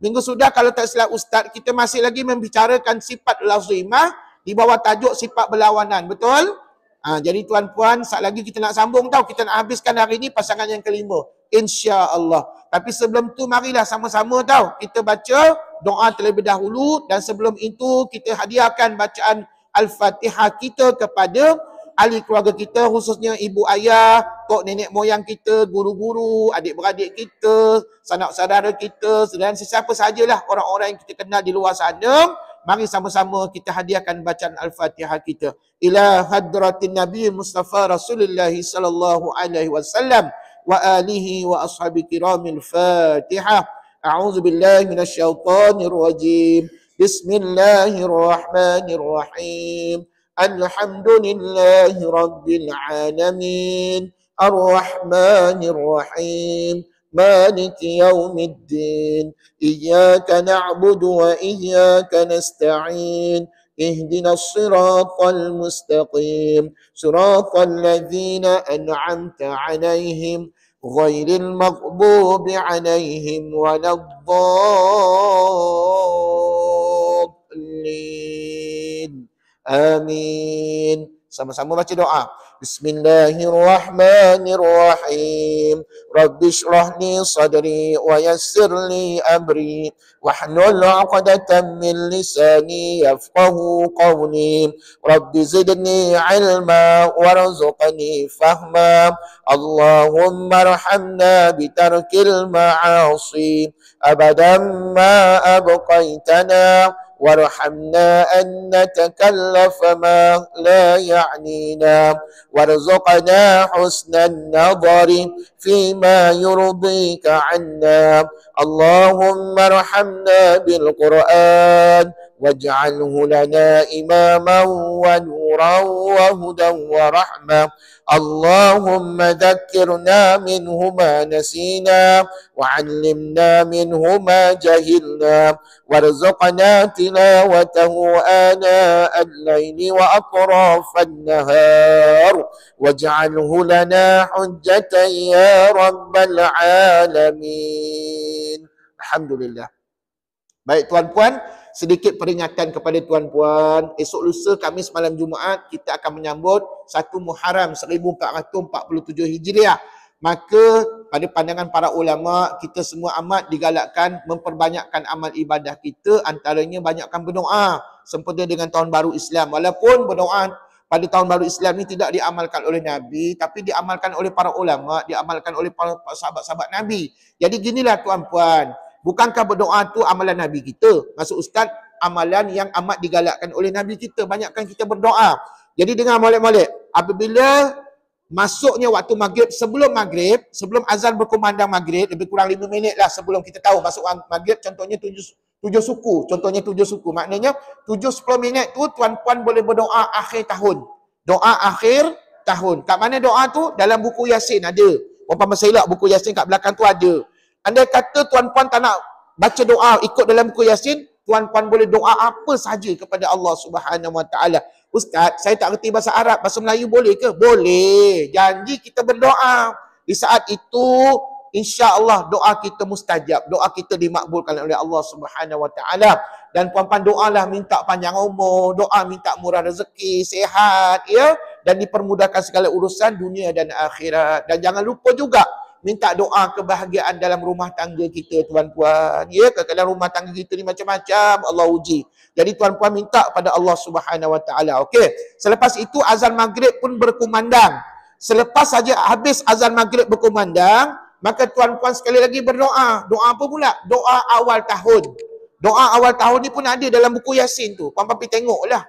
Minggu sudah kalau tak silap Ustaz, kita masih lagi membicarakan sifat lazimah di bawah tajuk sifat berlawanan. Betul? Jadi tuan-puan, saat lagi kita nak sambung tau. Kita nak habiskan hari ni pasangan yang kelima. InsyaAllah. Tapi sebelum tu marilah sama-sama tau. Kita baca doa terlebih dahulu dan sebelum itu kita hadiahkan bacaan Al-Fatihah kita kepada ahli keluarga kita, khususnya ibu ayah, tok nenek moyang kita, guru-guru, adik-beradik kita, sanak saudara kita, dan sesiapa sajalah orang-orang yang kita kenal di luar sana. Mari sama-sama kita hadiahkan bacaan Al-Fatihah kita. Ila hadratin Nabi Mustafa Rasulullah sallallahu alaihi wasallam wa alihi wa ashabi kiramil Fatihah. A'udzu billahi minasyaitonir rajim. Bismillahirrahmanirrahim. Alhamdulillahi rabbil alamin. Ar-Rahmanir Rahim. Maliki yaumiddin. Iyyaka na'budu wa iyyaka nasta'in. اهدنا الصراط المستقيم صراط الذين أنعمت عليهم غير المغضوب عليهم ولا الضالين آمين. Sama-sama baca doa. Bismillahirrahmanirrahim. Rabbi shrah li sadri wa yassir li amri wahlul 'uqdatam min lisani yafqahu qawli. Rabbi zidni 'ilma warzuqni fahma. Allahumma arhamna bitarkil ma'asi abadan ma abqaitana. وارحمنا أن نتكلف ما لا يعنينا وارزقنا حسن النظر فيما يرضيك عنا. اللهم ارحمنا بالقرآن واجعله لنا إماما ونورا وهدى ورحمة. اللهم ذكرنا منه ما نسينا وعلمنا منه ما جهلنا وارزقنا تلاوته آناء الليل وأطراف النهار واجعله لنا حجة يا رب العالمين. Alhamdulillah. Baik tuan-puan, sedikit peringatan kepada tuan-puan. Esok lusa Khamis malam Jumaat kita akan menyambut 1 Muharram 1447 Hijriah. Maka pada pandangan para ulama, kita semua amat digalakkan memperbanyakkan amal ibadah kita, antaranya banyakkan berdoa sempena dengan tahun baru Islam. Walaupun berdoa pada tahun baru Islam ni tidak diamalkan oleh Nabi, tapi diamalkan oleh para ulama, diamalkan oleh para sahabat-sahabat Nabi. Jadi ginilah tuan-puan, bukankah berdoa tu amalan Nabi kita? Maksud Ustaz, amalan yang amat digalakkan oleh Nabi kita. Banyakkan kita berdoa. Jadi dengar molek-molek, apabila masuknya waktu maghrib, sebelum azan berkumandang maghrib, lebih kurang 5 minit lah sebelum kita tahu masuk maghrib, contohnya 7 suku. Maknanya 7-10 minit tu tuan-puan boleh berdoa akhir tahun. Doa akhir tahun. Kat mana doa tu? Dalam buku Yasin ada. Umpama saya buku Yasin kat belakang tu ada. Andai kata tuan-puan tak nak baca doa ikut dalam buku Yasin, tuan-puan boleh doa apa saja kepada Allah Subhanahu Wa Taala. Ustaz, saya tak reti bahasa Arab, bahasa Melayu boleh ke? Boleh. Janji kita berdoa. Di saat itu, insya-Allah doa kita mustajab. Doa kita dimakbulkan oleh Allah Subhanahu Wa Taala. Dan puan-puan doalah minta panjang umur, doa minta murah rezeki, sihat, ya, dan dipermudahkan segala urusan dunia dan akhirat. Dan jangan lupa juga minta doa kebahagiaan dalam rumah tangga kita, tuan-puan. Ya, kadang-kadang rumah tangga kita ni macam-macam Allah uji. Jadi tuan-puan minta pada Allah Subhanahu Wa Taala. Okey. Selepas itu azan maghrib pun berkumandang. Selepas saja habis azan maghrib berkumandang, maka tuan-puan sekali lagi berdoa. Doa apa pula? Doa awal tahun. Doa awal tahun ni pun ada dalam buku Yasin tu. Puan-puan pergi tengoklah.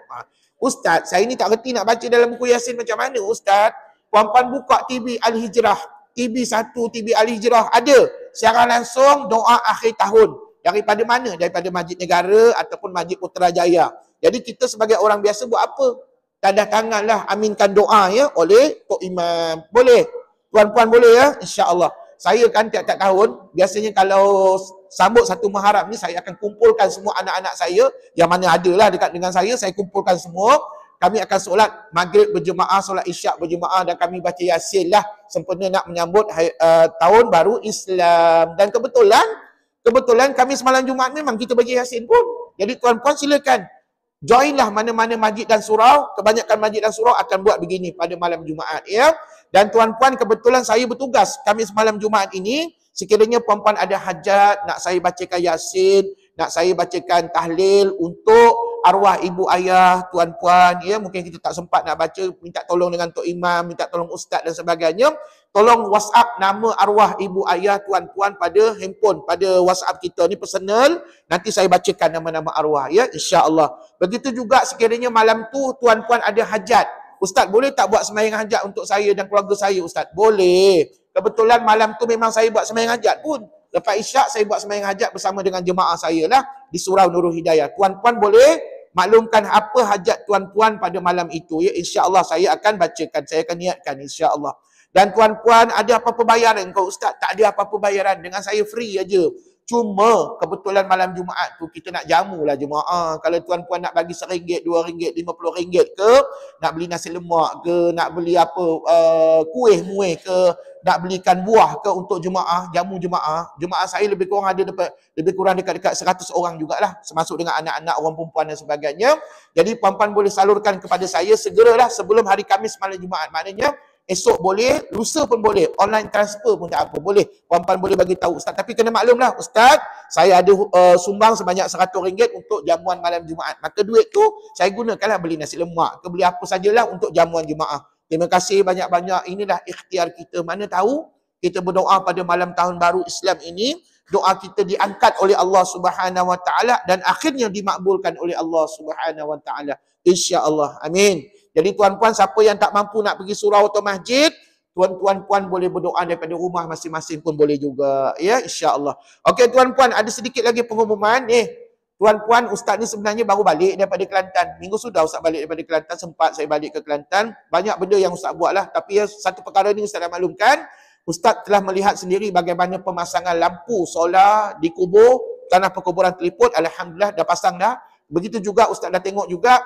Ustaz, saya ni tak reti nak baca dalam buku Yasin macam mana, Ustaz? Puan-puan buka TV Al-Hijrah. TV1, TV Al-Hijrah ada siaran langsung doa akhir tahun. Daripada mana? Daripada Masjid Negara ataupun Masjid Putrajaya. Jadi kita sebagai orang biasa buat apa? Tanda tanganlah aminkan doa ya oleh Tok Imam. Boleh? Tuan-puan boleh ya? InsyaAllah. Saya kan tiap-tiap tahun, biasanya kalau sambut 1 Muharram ni, saya akan kumpulkan semua anak-anak saya, yang mana ada lah dekat dengan saya kumpulkan semua. Kami akan solat maghrib berjemaah, solat isyak berjemaah dan kami baca Yasin lah sempena nak menyambut tahun baru Islam. Dan kebetulan Kebetulan kami semalam Jumaat memang kita bagi Yasin pun. Jadi tuan-puan silakan. Joinlah mana-mana masjid dan surau. Kebanyakan masjid dan surau akan buat begini pada malam Jumaat. Ya. Dan tuan-puan kebetulan saya bertugas. Kami semalam Jumaat ini, sekiranya puan-puan ada hajat, nak saya bacakan Yasin, nak saya bacakan tahlil untuk arwah ibu ayah, tuan-puan, ya, mungkin kita tak sempat nak baca, minta tolong dengan Tok Imam, minta tolong ustaz dan sebagainya, tolong WhatsApp nama arwah ibu ayah, tuan-puan pada handphone, pada WhatsApp kita ni personal, nanti saya bacakan nama-nama arwah, ya, insya-Allah. Begitu juga sekiranya malam tu tuan-puan ada hajat, ustaz boleh tak buat sembahyang hajat untuk saya dan keluarga saya, ustaz? Boleh. Kebetulan malam tu memang saya buat sembahyang hajat pun. Lepas isyak saya buat sembahyang hajat bersama dengan jemaah saya lah di Surau Nurul Hidayah. Tuan-puan boleh maklumkan apa hajat tuan-puan pada malam itu, ya, insya-Allah saya akan bacakan, saya akan niatkan insya-Allah. Dan tuan-puan ada apa-apa bayaran kau ustaz? Tak ada apa-apa bayaran, dengan saya free aja. Cuma kebetulan malam Jumaat tu kita nak jamu lah jemaah. Kalau tuan-puan nak bagi RM1, RM2, RM50 ke, nak beli nasi lemak ke, nak beli apa kuih muih ke, nak belikan buah ke untuk jemaah, jamu jemaah. Jemaah saya lebih kurang ada dekat 100 orang jugalah, termasuk dengan anak-anak, orang perempuan dan sebagainya. Jadi puan-puan boleh salurkan kepada saya segeralah sebelum hari Khamis malam Jumaat. Maknanya esok boleh, lusa pun boleh, online transfer pun tak apa, boleh. Puan-puan boleh bagi tahu ustaz, tapi kena maklumlah ustaz, saya ada sumbang sebanyak RM100 untuk jamuan malam Jumaat. Maka duit tu saya gunakanlah beli nasi lemak ke, beli apa sajalah untuk jamuan jemaah. Terima kasih banyak-banyak. Inilah ikhtiar kita. Mana tahu kita berdoa pada malam tahun baru Islam ini, doa kita diangkat oleh Allah Subhanahu Wa Taala dan akhirnya dimakbulkan oleh Allah Subhanahu Wa Taala. Insya-Allah. Amin. Jadi tuan-puan, siapa yang tak mampu nak pergi surau atau masjid, tuan-puan boleh berdoa daripada rumah masing-masing pun boleh juga. Ya, insya-Allah. Okey tuan-puan, ada sedikit lagi pengumuman ni. Tuan-puan, ustaz ni sebenarnya baru balik daripada Kelantan. Minggu sudah ustaz balik daripada Kelantan, sempat saya balik ke Kelantan. Banyak benda yang ustaz buat lah. Tapi ya, satu perkara ni ustaz dah maklumkan. Ustaz telah melihat sendiri bagaimana pemasangan lampu solar di kubur, tanah perkuburan Teliput. Alhamdulillah dah pasang dah. Begitu juga ustaz dah tengok juga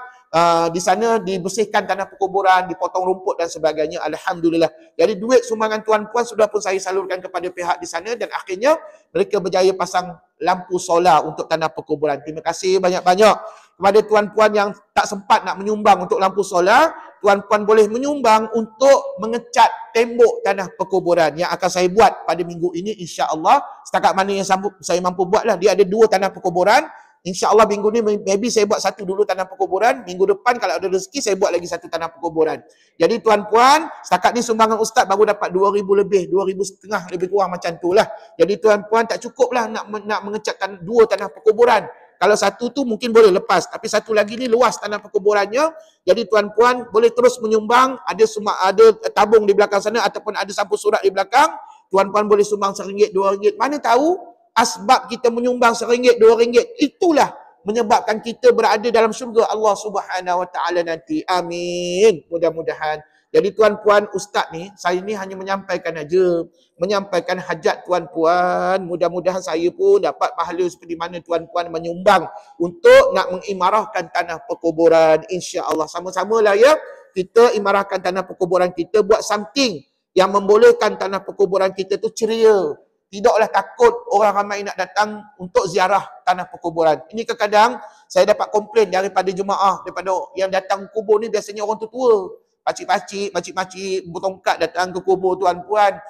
di sana dibersihkan tanah perkuburan, dipotong rumput dan sebagainya. Alhamdulillah. Jadi duit sumbangan tuan-puan sudah pun saya salurkan kepada pihak di sana dan akhirnya mereka berjaya pasang lampu solar untuk tanah perkuburan. Terima kasih banyak-banyak kepada tuan-puan yang tak sempat nak menyumbang untuk lampu solar. Tuan-puan boleh menyumbang untuk mengecat tembok tanah perkuburan yang akan saya buat pada minggu ini insya-Allah. Setakat mana yang saya mampu buatlah. Dia ada 2 tanah perkuburan. InsyaAllah minggu ni maybe saya buat 1 dulu tanah perkuburan. Minggu depan kalau ada rezeki saya buat lagi 1 tanah perkuburan. Jadi tuan-puan, setakat ni sumbangan ustaz baru dapat 2,000 lebih, 2,500 lebih kurang macam tu lah. Jadi tuan-puan tak cukup lah nak mengecat 2 tanah perkuburan. Kalau 1 tu mungkin boleh lepas. Tapi 1 lagi ni luas tanah perkuburannya. Jadi tuan-puan boleh terus menyumbang. Ada tabung di belakang sana ataupun ada sampul surat di belakang. Tuan-puan boleh sumbang RM1, RM2. Mana tahu asbab kita menyumbang RM1, RM2 itulah menyebabkan kita berada dalam syurga Allah Subhanahu Wa Taala nanti. Amin. Mudah-mudahan. Jadi tuan-puan, ustaz ni, saya ni hanya menyampaikan aja, menyampaikan hajat tuan-puan. Mudah-mudahan saya pun dapat pahala seperti mana tuan-puan menyumbang untuk nak mengimarahkan tanah perkuburan. Insya-Allah sama-samalah ya. Kita imarahkan tanah perkuburan kita, buat something yang membolehkan tanah perkuburan kita tu ceria. Tidaklah takut orang ramai nak datang untuk ziarah tanah perkuburan. Ini kadang-kadang saya dapat komplain daripada jemaah, daripada yang datang kubur ni biasanya orang tua-tua. Pakcik-pakcik, makcik-makcik bertongkat datang ke kubur tuan-puan.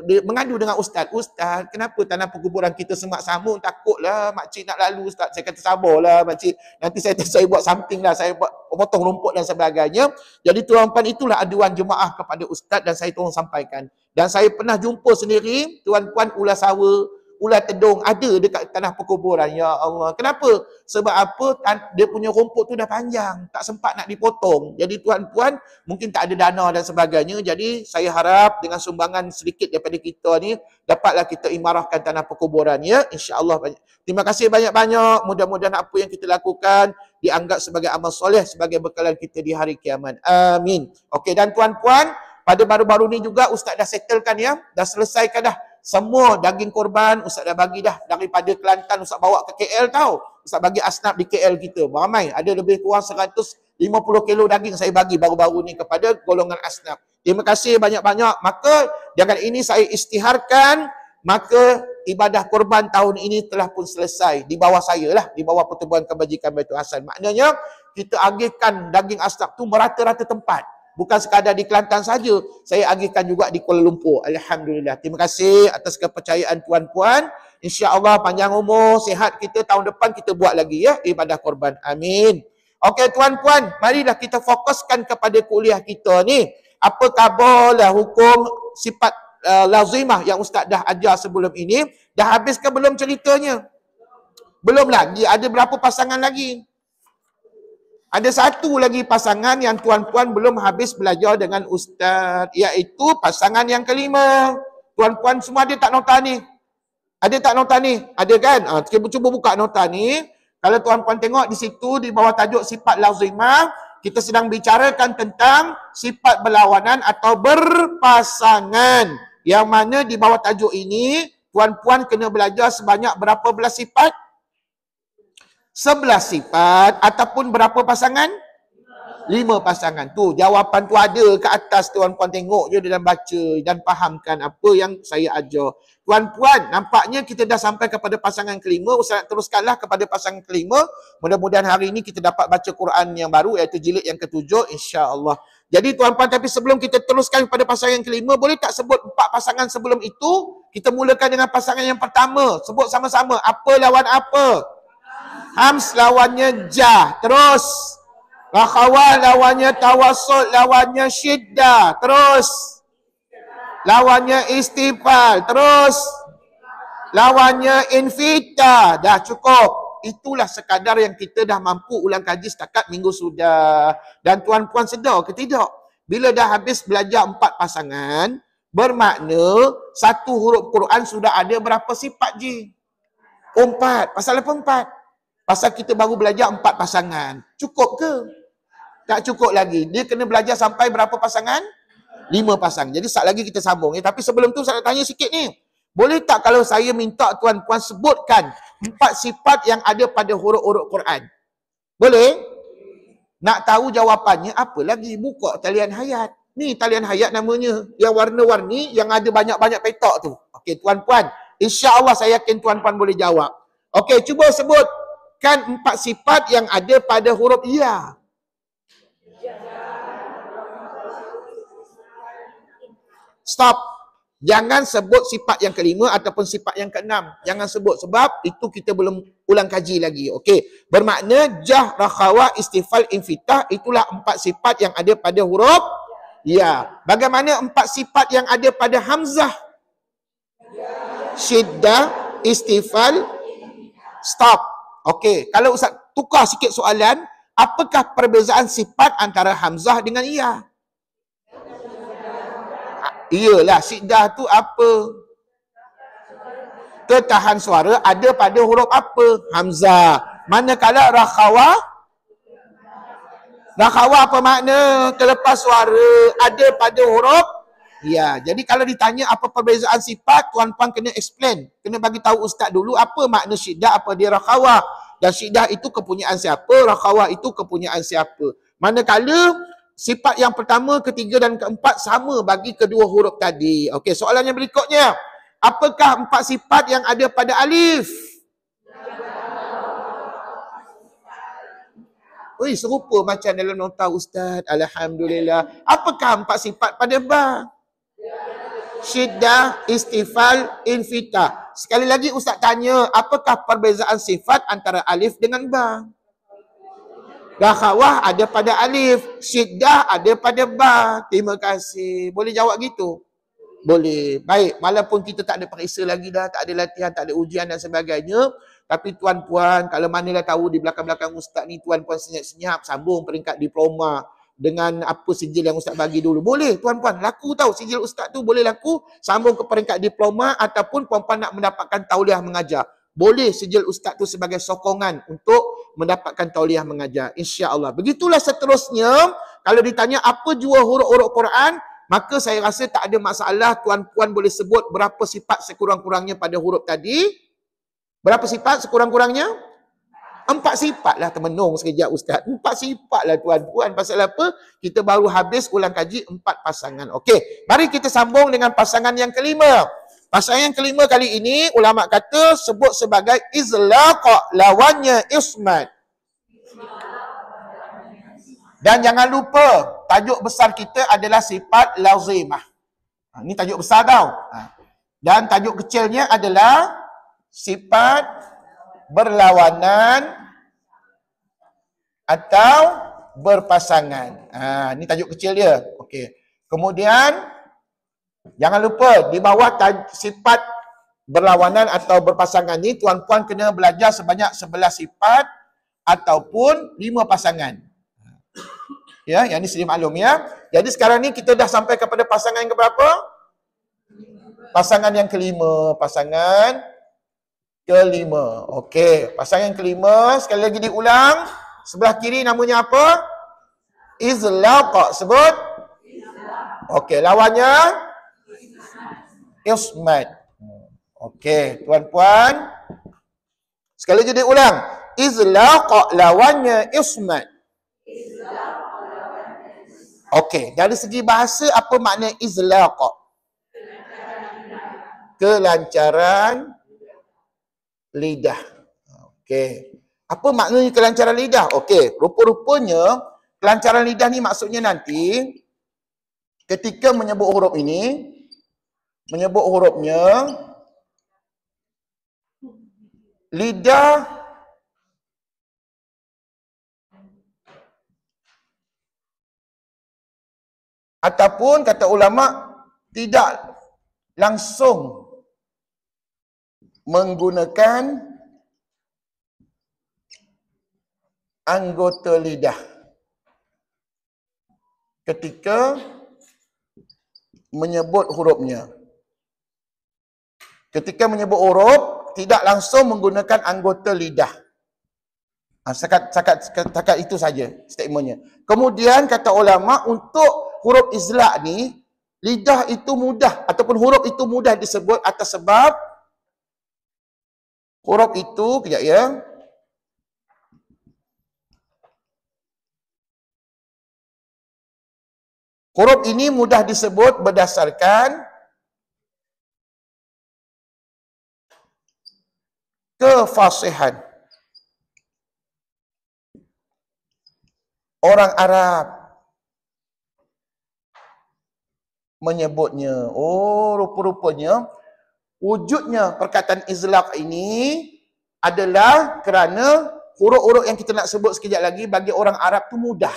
Dia mengadu dengan ustaz. Ustaz, kenapa tanah perkuburan kita semak samun? Takutlah makcik nak lalu ustaz. Saya kata sabarlah makcik. Nanti saya buat something lah. Saya buat potong rumput dan sebagainya. Jadi tuan-puan, itulah aduan jemaah kepada ustaz dan saya tolong sampaikan. Dan saya pernah jumpa sendiri tuan-puan ular sawa, ular tedung ada dekat tanah perkuburan. Ya Allah. Kenapa? Sebab apa? Dia punya rumput tu dah panjang. Tak sempat nak dipotong. Jadi tuan-puan mungkin tak ada dana dan sebagainya. Jadi saya harap dengan sumbangan sedikit daripada kita ni, dapatlah kita imarahkan tanah perkuburan. Ya, insya-Allah. Terima kasih banyak-banyak. Mudah-mudahan apa yang kita lakukan dianggap sebagai amal soleh, sebagai bekalan kita di hari kiamat. Amin. Okey, dan tuan-puan, pada baru-baru ni juga ustaz dah settlekan ya. Dah selesaikan dah. Semua daging korban ustaz dah bagi dah daripada Kelantan ustaz bawa ke KL tau. Ustaz bagi asnaf di KL kita. Ramai, ada lebih kurang 150 kilo daging saya bagi baru-baru ni kepada golongan asnaf. Terima kasih banyak-banyak. Maka dengan ini saya isytiharkan maka ibadah korban tahun ini telah pun selesai. Di bawah saya lah, di bawah Pertubuhan Kebajikan Baitul Hasan. Maknanya, kita agihkan daging asnaf tu merata-rata tempat. Bukan sekadar di Kelantan saja, saya agihkan juga di Kuala Lumpur. Alhamdulillah. Terima kasih atas kepercayaan tuan-puan. InsyaAllah panjang umur, sihat kita, tahun depan kita buat lagi ya ibadah korban. Amin. Okey tuan-puan, marilah kita fokuskan kepada kuliah kita ni. Apa khabarlah hukum sifat lazimah yang Ustaz dah ajar sebelum ini? Dah habis ke belum ceritanya? Belum lagi, ada berapa pasangan lagi? Ada satu lagi pasangan yang tuan-puan belum habis belajar dengan Ustaz, iaitu pasangan yang kelima. Tuan-puan semua ada tak nota ni? Ada tak nota ni? Ada kan? Cuba buka nota ni. Kalau tuan-puan tengok di situ, di bawah tajuk sifat lazimah, kita sedang bicarakan tentang sifat berlawanan atau berpasangan. Yang mana di bawah tajuk ini, tuan-puan kena belajar sebanyak berapa belas sifat? 11 sifat ataupun berapa pasangan? 5 pasangan. Tu jawapan tu ada ke atas, tuan-puan tengok je dan baca dan fahamkan apa yang saya ajar. Tuan-puan, nampaknya kita dah sampai kepada pasangan kelima. Ustaz teruskanlah kepada pasangan kelima. Mudah-mudahan hari ini kita dapat baca Quran yang baru iaitu jilid yang ke-7 insya-Allah. Jadi tuan-puan, tapi sebelum kita teruskan kepada pasangan yang kelima, boleh tak sebut 4 pasangan sebelum itu? Kita mulakan dengan pasangan yang pertama. Sebut sama-sama. Apa lawan apa? Hams lawannya jah. Terus. Rakhawah lawannya tawassul, lawannya syiddah. Terus. Lawannya istifal. Terus. Lawannya infita. Dah cukup. Itulah sekadar yang kita dah mampu ulang kaji setakat minggu sudah. Dan tuan-puan sedar ke tidak? Bila dah habis belajar 4 pasangan, bermakna satu huruf Quran sudah ada berapa sifat je? 4. Pasal apa 4? Pasal kita baru belajar 4 pasangan. Cukup ke? Tak cukup lagi. Dia kena belajar sampai berapa pasangan? 5 pasang. Jadi sekejap lagi kita sambung. Tapi sebelum tu saya nak tanya sikit ni. Boleh tak kalau saya minta tuan-puan sebutkan 4 sifat yang ada pada huruf-huruf Quran? Boleh? Nak tahu jawapannya apa lagi? Buka talian hayat. Ni talian hayat namanya. Yang warna-warni, yang ada banyak-banyak petak tu. Okey tuan-puan. InsyaAllah saya yakin tuan-puan boleh jawab. Okey, cuba sebut. Kan 4 sifat yang ada pada huruf ya. Stop. Jangan sebut sifat yang kelima ataupun sifat yang keenam. Jangan sebut sebab itu kita belum ulang kaji lagi. Okey. Bermakna jah, rakhawah, istifal, infitah, itulah 4 sifat yang ada pada huruf ya. Bagaimana 4 sifat yang ada pada hamzah? Syiddah, istifal, stop. Okey, kalau Ustaz tukar sikit soalan, apakah perbezaan sifat antara hamzah dengan iya? Iyalah, syiddah tu apa? Ketahan suara ada pada huruf apa? Hamzah. Manakala rakhawah? Rakhawah apa makna? Terlepas suara ada pada huruf ya. Jadi kalau ditanya apa perbezaan sifat, tuan-puan kena explain. Kena bagi tahu Ustaz dulu apa makna syiddah, apa dia rakhawah. Dan syiddah itu kepunyaan siapa, rakhawah itu kepunyaan siapa. Manakala sifat yang pertama, ketiga dan keempat sama bagi kedua huruf tadi. Okey, soalan yang berikutnya. Apakah 4 sifat yang ada pada alif? Ui, serupa macam dalam nota Ustaz. Alhamdulillah. Apakah 4 sifat pada ba? Syiddah, istifal, infitah. Sekali lagi Ustaz tanya, apakah perbezaan sifat antara alif dengan ba? Rakhawah ada pada alif, syiddah ada pada ba. Terima kasih. Boleh jawab gitu? Boleh. Baik, walaupun kita tak ada periksa lagi dah, tak ada latihan, tak ada ujian dan sebagainya. Tapi tuan-puan, kalau mana dah tahu di belakang-belakang Ustaz ni, tuan-puan senyap-senyap, sambung peringkat diploma dengan apa sijil yang Ustaz bagi dulu. Boleh tuan-puan, laku tahu sijil Ustaz tu boleh laku, sambung ke peringkat diploma ataupun puan-puan nak mendapatkan tauliah mengajar. Boleh sijil Ustaz tu sebagai sokongan untuk mendapatkan tauliah mengajar. InsyaAllah. Begitulah seterusnya. Kalau ditanya apa jua huruf-huruf Quran, maka saya rasa tak ada masalah. Tuan-puan boleh sebut berapa sifat sekurang-kurangnya pada huruf tadi. Berapa sifat sekurang-kurangnya? 4 sifat lah. Termenung sekejap Ustaz. 4 sifat lah tuan-puan. Pasal apa? Kita baru habis ulang kaji 4 pasangan. Okey. Mari kita sambung dengan pasangan yang kelima. Pasangan yang kelima kali ini, ulama kata sebut sebagai izlaqa, lawannya ismat. Dan jangan lupa, tajuk besar kita adalah sifat lazimah. Ini tajuk besar tau. Dan tajuk kecilnya adalah sifat berlawanan atau berpasangan. Ini tajuk kecil dia. Okey. Kemudian jangan lupa di bawah sifat berlawanan atau berpasangan ni tuan-puan kena belajar sebanyak 11 sifat ataupun 5 pasangan. Ya, yang ni sedia maklum ya. Jadi sekarang ni kita dah sampai kepada pasangan yang keberapa? Pasangan yang kelima, pasangan kelima. Okey, pasangan yang kelima sekali lagi diulang. Sebelah kiri namanya apa? Izlaqa. Sebut. Okey, lawannya ismat. Okey, tuan-puan. Sekali lagi diulang. Izlaqa, lawannya ismat. Okey, dari segi bahasa apa makna izlaqa? Kelancaran lidah. Okey. Apa maknanya kelancaran lidah? Okey, rupa-rupanya kelancaran lidah ni maksudnya nanti ketika menyebut huruf ini, menyebut hurufnya, lidah ataupun kata ulama tidak langsung menggunakan anggota lidah ketika menyebut hurufnya. Ketika menyebut huruf tidak langsung menggunakan anggota lidah. Setakat itu saja statementnya. Kemudian kata ulama untuk huruf izlaq ni, lidah itu mudah ataupun huruf itu mudah disebut atas sebab huruf itu, kejap ya. Huruf ini mudah disebut berdasarkan kefasihan orang Arab menyebutnya. Oh, rupa-rupanya wujudnya perkataan izlaq ini adalah kerana huruf-huruf yang kita nak sebut sekejap lagi bagi orang Arab tu mudah.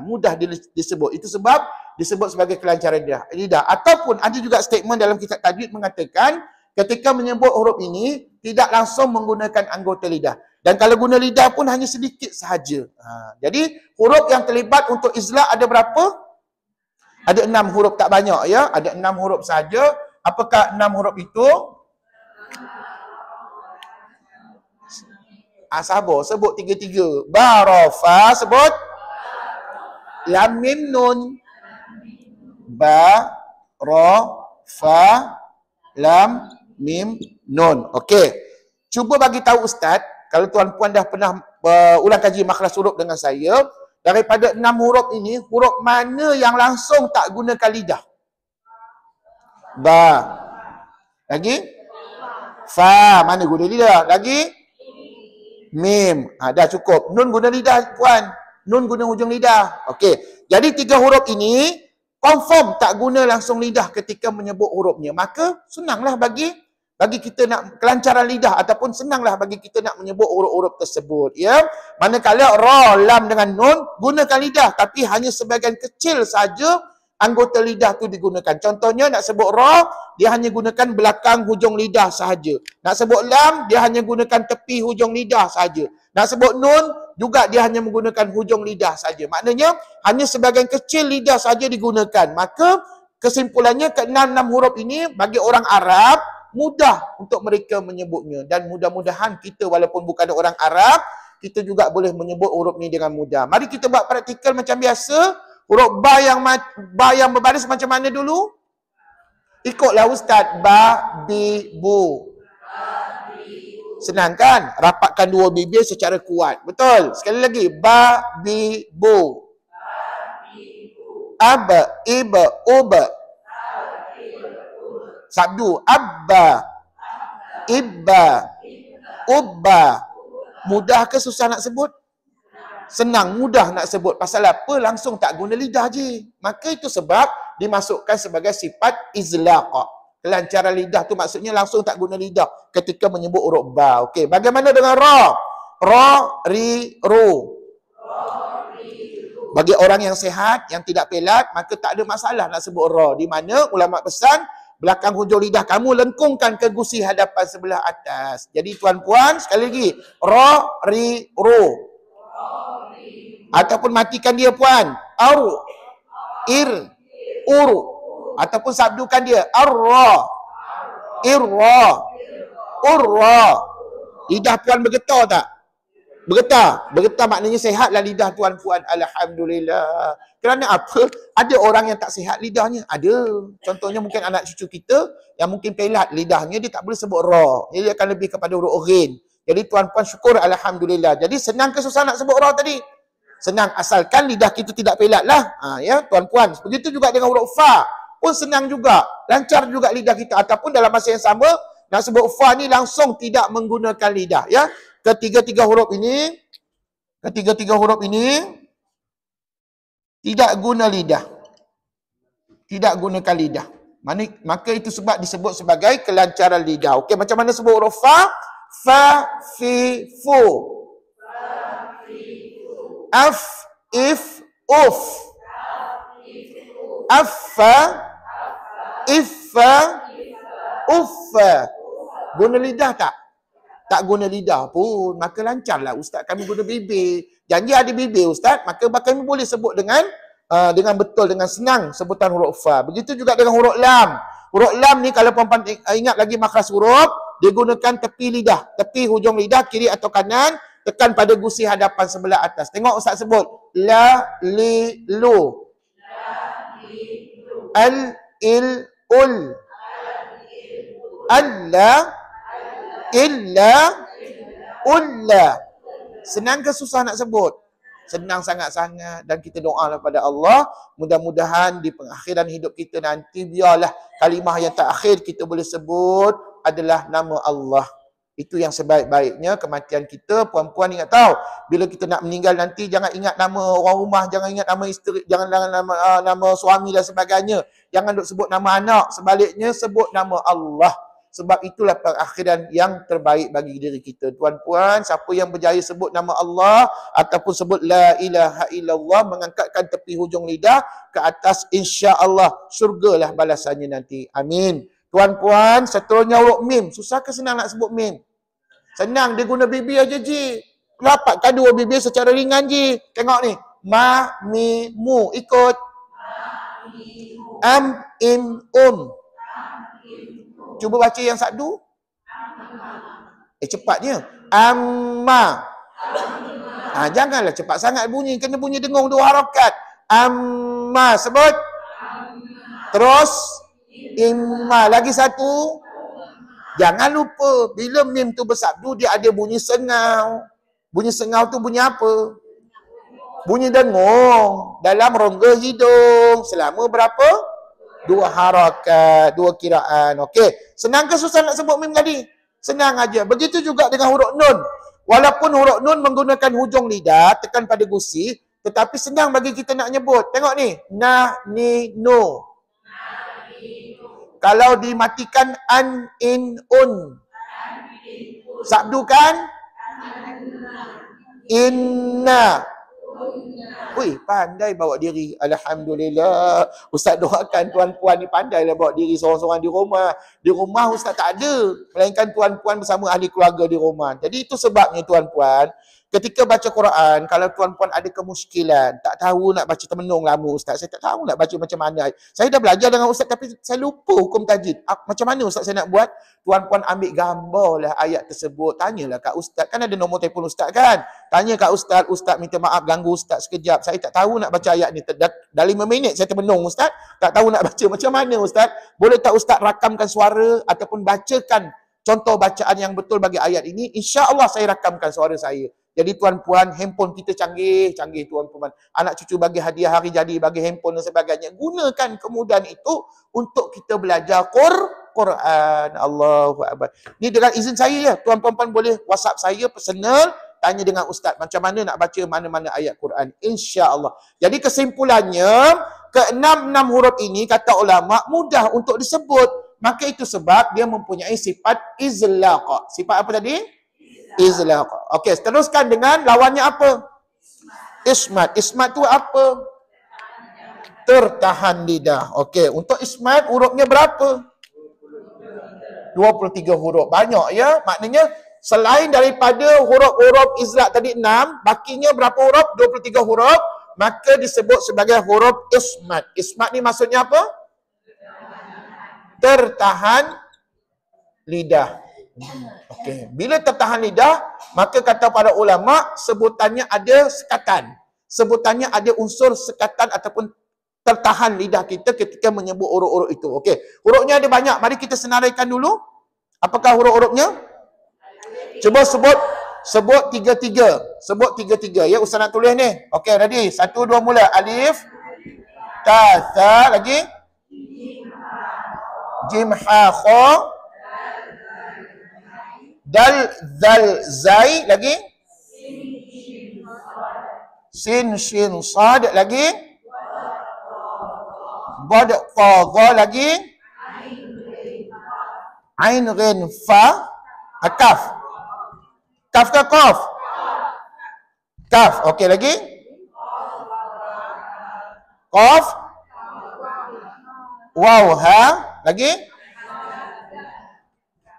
Mudah disebut. Itu sebab disebut sebagai kelancaran lidah. Ataupun ada juga statement dalam kitab tajwid mengatakan ketika menyebut huruf ini tidak langsung menggunakan anggota lidah. Dan kalau guna lidah pun hanya sedikit sahaja. Jadi huruf yang terlibat untuk izlaq ada berapa? Ada 6 huruf, tak banyak ya. Ada 6 huruf sahaja. Apakah 6 huruf itu? Sabar, sebut tiga-tiga. Barafa, sebut. Lam mim nun. Ba, ra, fa, lam, mim, nun. Okey. Cuba bagi tahu Ustaz, kalau tuan-puan dah pernah ulang kaji makhraj huruf dengan saya, daripada 6 huruf ini, huruf mana yang langsung tak gunakan lidah? Ba. Lagi? Fa. Mana guna lidah? Lagi? Mim. Dah cukup. Nun guna lidah, puan. Nun guna hujung lidah. Okey. Jadi 3 huruf ini confirm tak guna langsung lidah ketika menyebut hurufnya. Maka senanglah bagi kita nak kelancaran lidah ataupun senanglah bagi kita nak menyebut huruf-huruf tersebut, ya. Manakala ra, lam dengan nun gunakan lidah tapi hanya sebahagian kecil saja anggota lidah tu digunakan. Contohnya nak sebut ra, dia hanya gunakan belakang hujung lidah sahaja. Nak sebut lam, dia hanya gunakan tepi hujung lidah sahaja. Nak sebut nun juga dia hanya menggunakan hujung lidah saja. Maknanya hanya sebahagian kecil lidah saja digunakan. Maka kesimpulannya ke-6 huruf ini bagi orang Arab mudah untuk mereka menyebutnya. Dan mudah-mudahan kita walaupun bukan orang Arab, kita juga boleh menyebut huruf ni dengan mudah. Mari kita buat praktikal macam biasa. Huruf ba yang berbaris macam mana dulu? Ikutlah Ustaz. Ba, bi, bu. Senang kan? Rapatkan dua bibir secara kuat. Betul? Sekali lagi. Ba, bi, bu. Aba, iba, uba. Sabdu. Abba, ibba, ubba. Mudah ke susah nak sebut? Senang, mudah nak sebut. Pasal apa? Langsung tak guna lidah je. Maka itu sebab dimasukkan sebagai sifat izlaq. Kelancaran lidah tu maksudnya langsung tak guna lidah ketika menyebut huruf ba. Okey, bagaimana dengan ra? Ra, ri, ru. Bagi orang yang sihat, yang tidak pelat, maka tak ada masalah nak sebut ra. Di mana ulama pesan, belakang hujung lidah kamu lengkungkan ke gusi hadapan sebelah atas. Jadi tuan-puan, sekali lagi, ra, ri, ru. Ataupun matikan dia puan, aru, ir, uru. Ataupun sabdukan dia, arra, irra, urra. Lidah puan bergetar tak? Bergetar. Bergetar maknanya sehatlah lidah tuan-puan. Alhamdulillah. Kerana apa? Ada orang yang tak sihat lidahnya. Ada. Contohnya mungkin anak cucu kita yang mungkin pelat lidahnya, dia tak boleh sebut ra. Dia akan lebih kepada huruf ghin. Jadi tuan-puan syukur Alhamdulillah. Jadi senang ke susah nak sebut ra tadi? Senang, asalkan lidah kita tidak pelat lah. Ya, tuan-puan. Begitu juga dengan huruf fa. Pun senang juga. Lancar juga lidah kita. Ataupun dalam masa yang sama, nak sebut fa ni langsung tidak menggunakan lidah. Ya, ketiga-tiga huruf ini tidak guna lidah. Tidak gunakan lidah. Maka itu sebab disebut sebagai kelancaran lidah. Okey, macam mana sebut huruf fa? Fa, fi, fu. Af, if, uf. Affa, iffa, uffa. Guna lidah tak? Tak guna lidah pun. Maka lancarlah ustaz kami guna bibir. Janji ada bibir ustaz, maka kami boleh sebut dengan betul, dengan senang sebutan huruf fa. Begitu juga dengan huruf lam. Huruf lam ni kalau puan-puan ingat lagi makhraj huruf, dia gunakan tepi lidah, tepi hujung lidah kiri atau kanan, tekan pada gusi hadapan sebelah atas. Tengok ustaz sebut. La, li, lu. Al, il, ul. Alla, illa, ulla. Senang ke susah nak sebut? Senang sangat-sangat. Dan kita doalah pada Allah, mudah-mudahan di pengakhiran hidup kita nanti, biarlah kalimah yang terakhir kita boleh sebut adalah nama Allah. Itu yang sebaik-baiknya kematian kita. Puan-puan ingat tahu, bila kita nak meninggal nanti, jangan ingat nama orang rumah, jangan ingat nama isteri, jangan nama suami dan sebagainya. Jangan duk sebut nama anak. Sebaliknya sebut nama Allah. Sebab itulah perakhiran yang terbaik bagi diri kita. Tuan-puan, siapa yang berjaya sebut nama Allah ataupun sebut la ilaha illallah, mengangkatkan tepi hujung lidah ke atas, insya-Allah syurgalah balasannya nanti. Amin. Tuan-puan, seterusnya huruf mim. Susah ke senang nak sebut mim? Senang, dia guna bibir aja ji. Rapatkan dua bibir secara ringan ji. Tengok ni. Ma, mi, mu. Ikut. Am, im, Cuba baca yang sabdu. Cepatnya. Amma. Janganlah cepat sangat bunyi. Kena bunyi dengung dua harakat. Amma. Sebut. Terus. Imma. Lagi satu. Jangan lupa, bila mim tu bersabdu, dia ada bunyi sengau. Bunyi sengau tu bunyi apa? Bunyi dengung dalam rongga hidung. Selama berapa? 2 harakat, 2 kiraan. Okey. Senang ke susah nak sebut mim tadi? Senang aja. Begitu juga dengan huruf nun. Walaupun huruf nun menggunakan hujung lidah, tekan pada gusi, tetapi senang bagi kita nak nyebut. Tengok ni. Na, ni, nu. Kalau dimatikan an, in, un. Sabdukan inna. Wih, pandai bawa diri. Alhamdulillah. Ustaz doakan tuan-puan ni pandailah bawa diri seorang-seorang di rumah. Di rumah Ustaz tak ada, melainkan tuan-puan bersama ahli keluarga di rumah. Jadi itu sebabnya tuan-puan, ketika baca Quran, kalau tuan-puan ada kemuskilan, tak tahu nak baca termenung lama Ustaz, saya tak tahu nak baca macam mana. Saya dah belajar dengan Ustaz tapi saya lupa hukum tajwid. Macam mana Ustaz saya nak buat? Tuan-puan ambil gambarlah ayat tersebut. Tanyalah kat Ustaz. Kan ada nombor telefon Ustaz kan? Tanya kat Ustaz. Ustaz minta maaf ganggu Ustaz sekejap. Saya tak tahu nak baca ayat ni. Dah 5 minit saya termenung Ustaz. Tak tahu nak baca macam mana Ustaz. Boleh tak Ustaz rakamkan suara ataupun bacakan contoh bacaan yang betul bagi ayat ini? InsyaAllah saya rakamkan suara saya. Jadi tuan-puan, handphone kita canggih tuan-puan. Anak cucu bagi hadiah hari jadi, bagi handphone dan sebagainya. Gunakan kemudahan itu untuk kita belajar Quran. Quran. Allahu Akbar. Ni dengan izin saya ya. Tuan puan-puan boleh WhatsApp saya personal, tanya dengan ustaz macam mana nak baca mana-mana ayat Quran. Insya-Allah. Jadi kesimpulannya, ke-6 huruf ini kata ulama mudah untuk disebut. Maka itu sebab dia mempunyai sifat izlaq. Sifat apa tadi? Izlaq. Okey, teruskan dengan lawannya apa? Ismat. Ismat tu apa? Tertahan lidah. Okey, untuk ismat hurufnya berapa? 23 huruf. Banyak ya. Maknanya selain daripada huruf-huruf izlaq tadi 6, bakinya berapa huruf? 23 huruf. Maka disebut sebagai huruf ismat. Ismat ni maksudnya apa? Tertahan lidah. Okey, bila tertahan lidah, maka kata para ulama sebutannya ada sekatan. Sebutannya ada unsur sekatan ataupun tertahan lidah kita ketika menyebut huruf-huruf itu. Okey, hurufnya ada banyak. Mari kita senaraikan dulu. Apakah huruf-hurufnya? Cuba sebut tiga-tiga. Sebut tiga-tiga ya. Ustaz nak tulis ni. Okey, ready? 1, 2 mula. Alif, ta, tha, lagi jim, ha, kha, dal, zal, zai, lagi sin, shin, sad, lagi bad, qa, dha, lagi ain, ghin, fa, kaf. Kaf ke qaf? Kaf. Okey, lagi qaf, waw, ha, lagi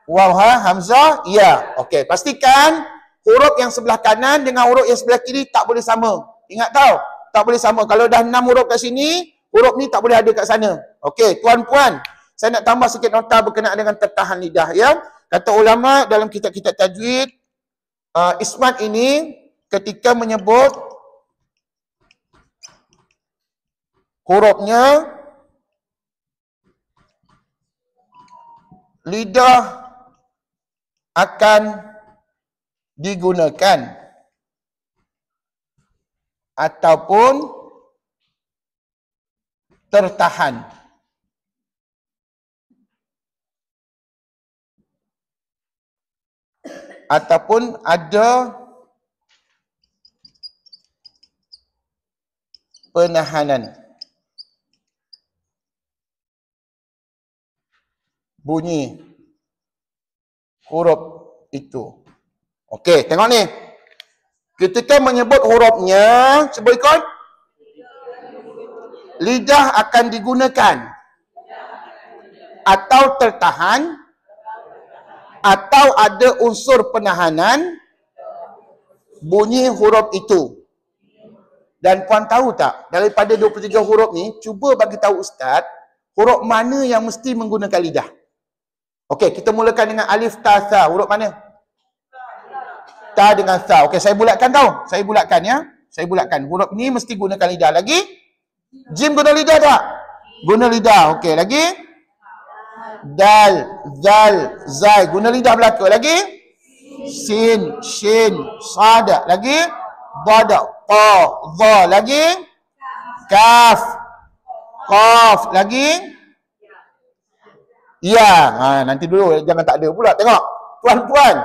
waw, ha, hamzah, ya. Okey, pastikan huruf yang sebelah kanan dengan huruf yang sebelah kiri tak boleh sama. Ingat tau, tak boleh sama. Kalau dah 6 huruf kat sini, huruf ni tak boleh ada kat sana. Okey, tuan-puan, saya nak tambah sikit nota berkenaan dengan tertahan lidah ya. Kata ulama dalam kitab-kitab tajwid, ismat ini ketika menyebut hurufnya, lidah akan digunakan ataupun tertahan. Ataupun ada penahanan. Bunyi huruf itu. Okey, tengok ni. Ketika menyebut hurufnya, cuba ikut. Lidah akan digunakan atau tertahan atau ada unsur penahanan bunyi huruf itu. Dan puan tahu tak, daripada 23 huruf ni, cuba bagi tahu ustaz, huruf mana yang mesti menggunakan lidah? Okey, kita mulakan dengan alif, ta, tha. Huruf mana? Ta dengan tha. Okey, saya bulatkan tau. Saya bulatkan ya. Saya bulatkan. Huruf ni mesti gunakan lidah. Lagi? Jim guna lidah tak? Guna lidah. Okey, lagi? Dal, zal, zai. Guna lidah belaka. Lagi? Sin, shin, sad. Lagi? Dad, ta, dha. Lagi? Kaf, qaf. Lagi? Ya, nanti dulu jangan tak ada pula. Tengok, tuan-puan,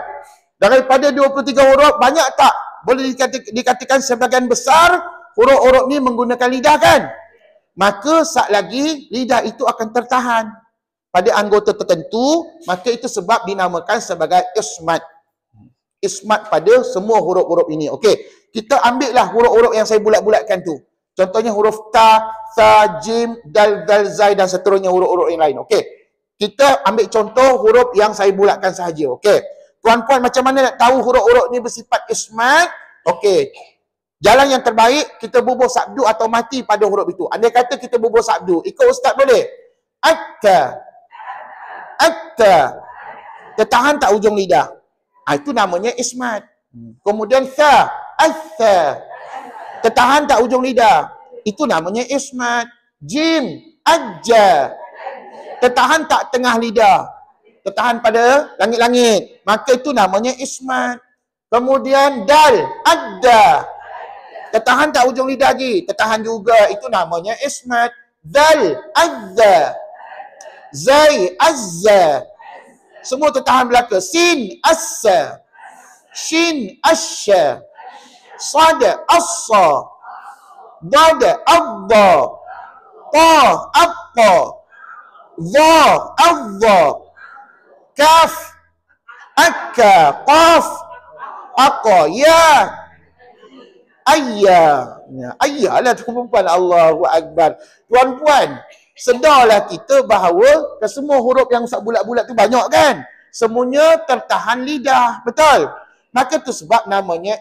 daripada 23 huruf banyak tak? Boleh dikatakan sebahagian besar huruf-huruf ni menggunakan lidah kan? Maka sat lagi lidah itu akan tertahan pada anggota tertentu, maka itu sebab dinamakan sebagai ismat. Ismat pada semua huruf-huruf ini. Okey, kita ambillah huruf-huruf yang saya bulat-bulatkan tu. Contohnya huruf ta, tha, jim, dal, dal, zai dan seterusnya huruf-huruf yang lain. Okey. Kita ambil contoh huruf yang saya bulatkan sahaja. Okey. Tuan-puan, macam mana nak tahu huruf-huruf ni bersifat ismat? Okey. Jalan yang terbaik, kita bubuh sabdu atau mati pada huruf itu. Andai kata kita bubuh sabdu, ikut ustaz boleh? Atta. Atta. Tertahan tak ujung lidah? Itu namanya ismat. Kemudian tha. Atha. Tertahan tak ujung lidah? Itu namanya ismat. Jim. Ajja. Tertahan tak tengah lidah? Tertahan pada langit-langit. Maka itu namanya ismat. Kemudian dal, adda. Tertahan tak ujung lidah lagi? Tertahan juga. Itu namanya ismat. Dal, adda. Zai, azza. Semua tertahan belaka. Sin, assa. Shin, asya. Sad, assa. Dad, adda. Ta, atta. Dha, adda. Kaf, akka. Qaf, aqa. Ya, ayya. Ayya lah tuan-puan. Allahu Akbar. Tuan-puan, sedarlah kita bahawa semua huruf yang Ustaz bulat-bulat tu banyak kan? Semuanya tertahan lidah. Betul? Maka tu sebab namanya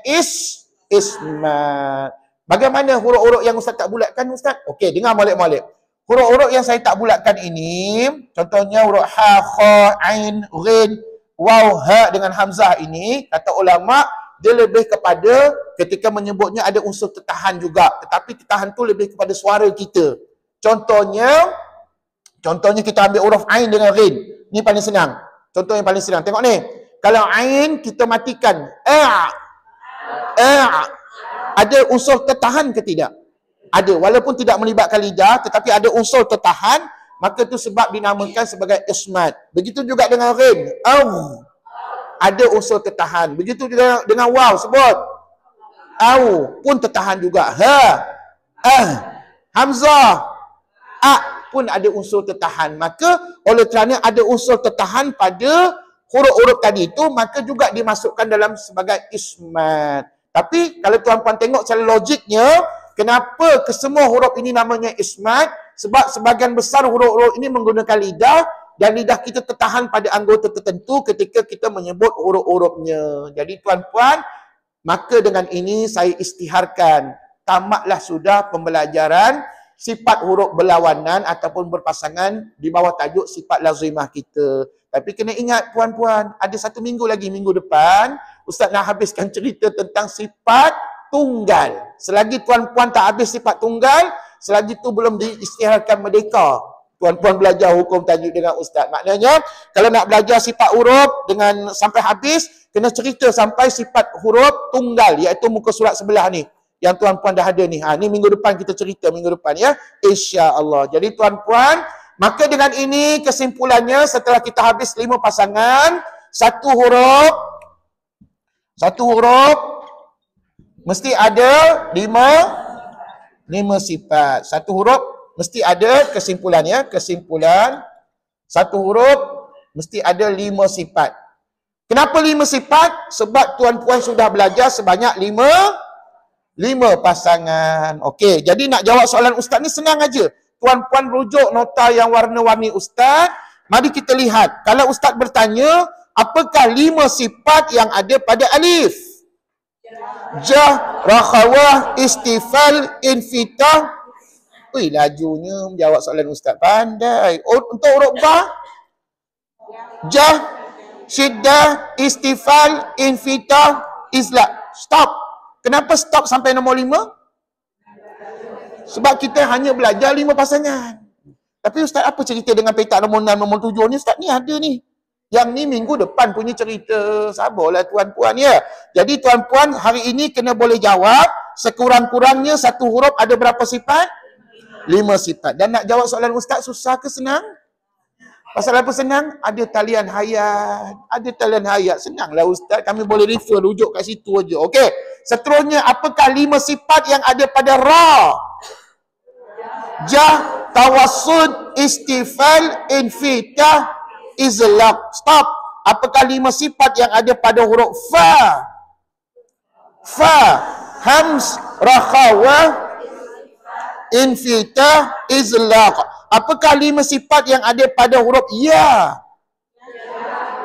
ismat. Bagaimana huruf-huruf yang Ustaz tak bulatkan, Ustaz? Okey, dengar molek-molek. Huruf-huruf yang saya tak bulatkan ini, contohnya huruf ha, kha, ain, ghin, waw, ha dengan hamzah ini, kata ulama, dia lebih kepada ketika menyebutnya ada unsur tertahan juga. Tetapi tertahan tu lebih kepada suara kita. Contohnya kita ambil huruf ain dengan ghin. Ni paling senang. Contoh yang paling senang. Tengok ni. Kalau ain kita matikan. Ada unsur tertahan ke tidak? Ada. Walaupun tidak melibatkan lidah, tetapi ada unsur tertahan, maka itu sebab dinamakan sebagai ismat. Begitu juga dengan ghin. Ada unsur tertahan. Begitu juga dengan waw, sebut. Au pun tertahan juga. Hamzah, pun ada unsur tertahan. Maka oleh kerana ada unsur tertahan pada huruf-huruf tadi itu, maka juga dimasukkan dalam sebagai ismat. Tapi kalau tuan-puan tengok secara logiknya, kenapa kesemua huruf ini namanya ismat? Sebab sebahagian besar huruf-huruf ini menggunakan lidah, dan lidah kita tertahan pada anggota tertentu ketika kita menyebut huruf-hurufnya. Jadi tuan-puan, maka dengan ini saya istiharkan, tamatlah sudah pembelajaran sifat huruf berlawanan ataupun berpasangan di bawah tajuk sifat lazimah kita. Tapi kena ingat puan-puan, ada 1 minggu lagi, minggu depan, Ustaz nak habiskan cerita tentang sifat tunggal. Selagi tuan-puan tak habis sifat tunggal, selagi itu belum diisytiharkan merdeka. Tuan-puan belajar hukum tajwid dengan Ustaz. Maknanya, kalau nak belajar sifat huruf dengan sampai habis, kena cerita sampai sifat huruf tunggal, iaitu muka surat sebelah ni. Yang tuan-puan dah ada ni. Ni minggu depan kita cerita, minggu depan ya. InsyaAllah. Jadi tuan-puan, maka dengan ini kesimpulannya setelah kita habis 5 pasangan, satu huruf mesti ada 5 sifat. Satu huruf mesti ada kesimpulannya. Kesimpulan, satu huruf mesti ada 5 sifat. Kenapa 5 sifat? Sebab tuan-puan sudah belajar sebanyak 5 pasangan. Okey, jadi nak jawab soalan Ustaz ni senang aja. Tuan-puan rujuk nota yang warna-warni Ustaz. Mari kita lihat. Kalau Ustaz bertanya, apakah 5 sifat yang ada pada alif? Jah, rakhawah, istifal, infitah. Ui, lajunya menjawab soalan Ustaz. Pandai. Untuk huruf ba? Jah, syiddah, istifal, infitah, izlaq. Stop. Kenapa stop sampai nombor 5? Sebab kita hanya belajar 5 pasangan. Tapi Ustaz apa cerita dengan petak nombor 6, nombor 7 ni? Ustaz ni ada ni. Yang ni minggu depan punya cerita. Sabarlah tuan-puan ya. Jadi tuan-puan hari ini kena boleh jawab. Sekurang-kurangnya satu huruf ada berapa sifat? 5 sifat. Dan nak jawab soalan Ustaz susah ke senang? Pasal apa senang? Ada talian hayat. Ada talian hayat. Senanglah Ustaz. Kami boleh refer, rujuk kat situ aja. Okey. Seterusnya, apakah 5 sifat yang ada pada ra? Jah, tawassud, istifal, infitah, izlaq. Stop. Apakah 5 sifat yang ada pada huruf fa? Fa, hams, rakhawah, infitah, izlaq. Apakah 5 sifat yang ada pada huruf ya?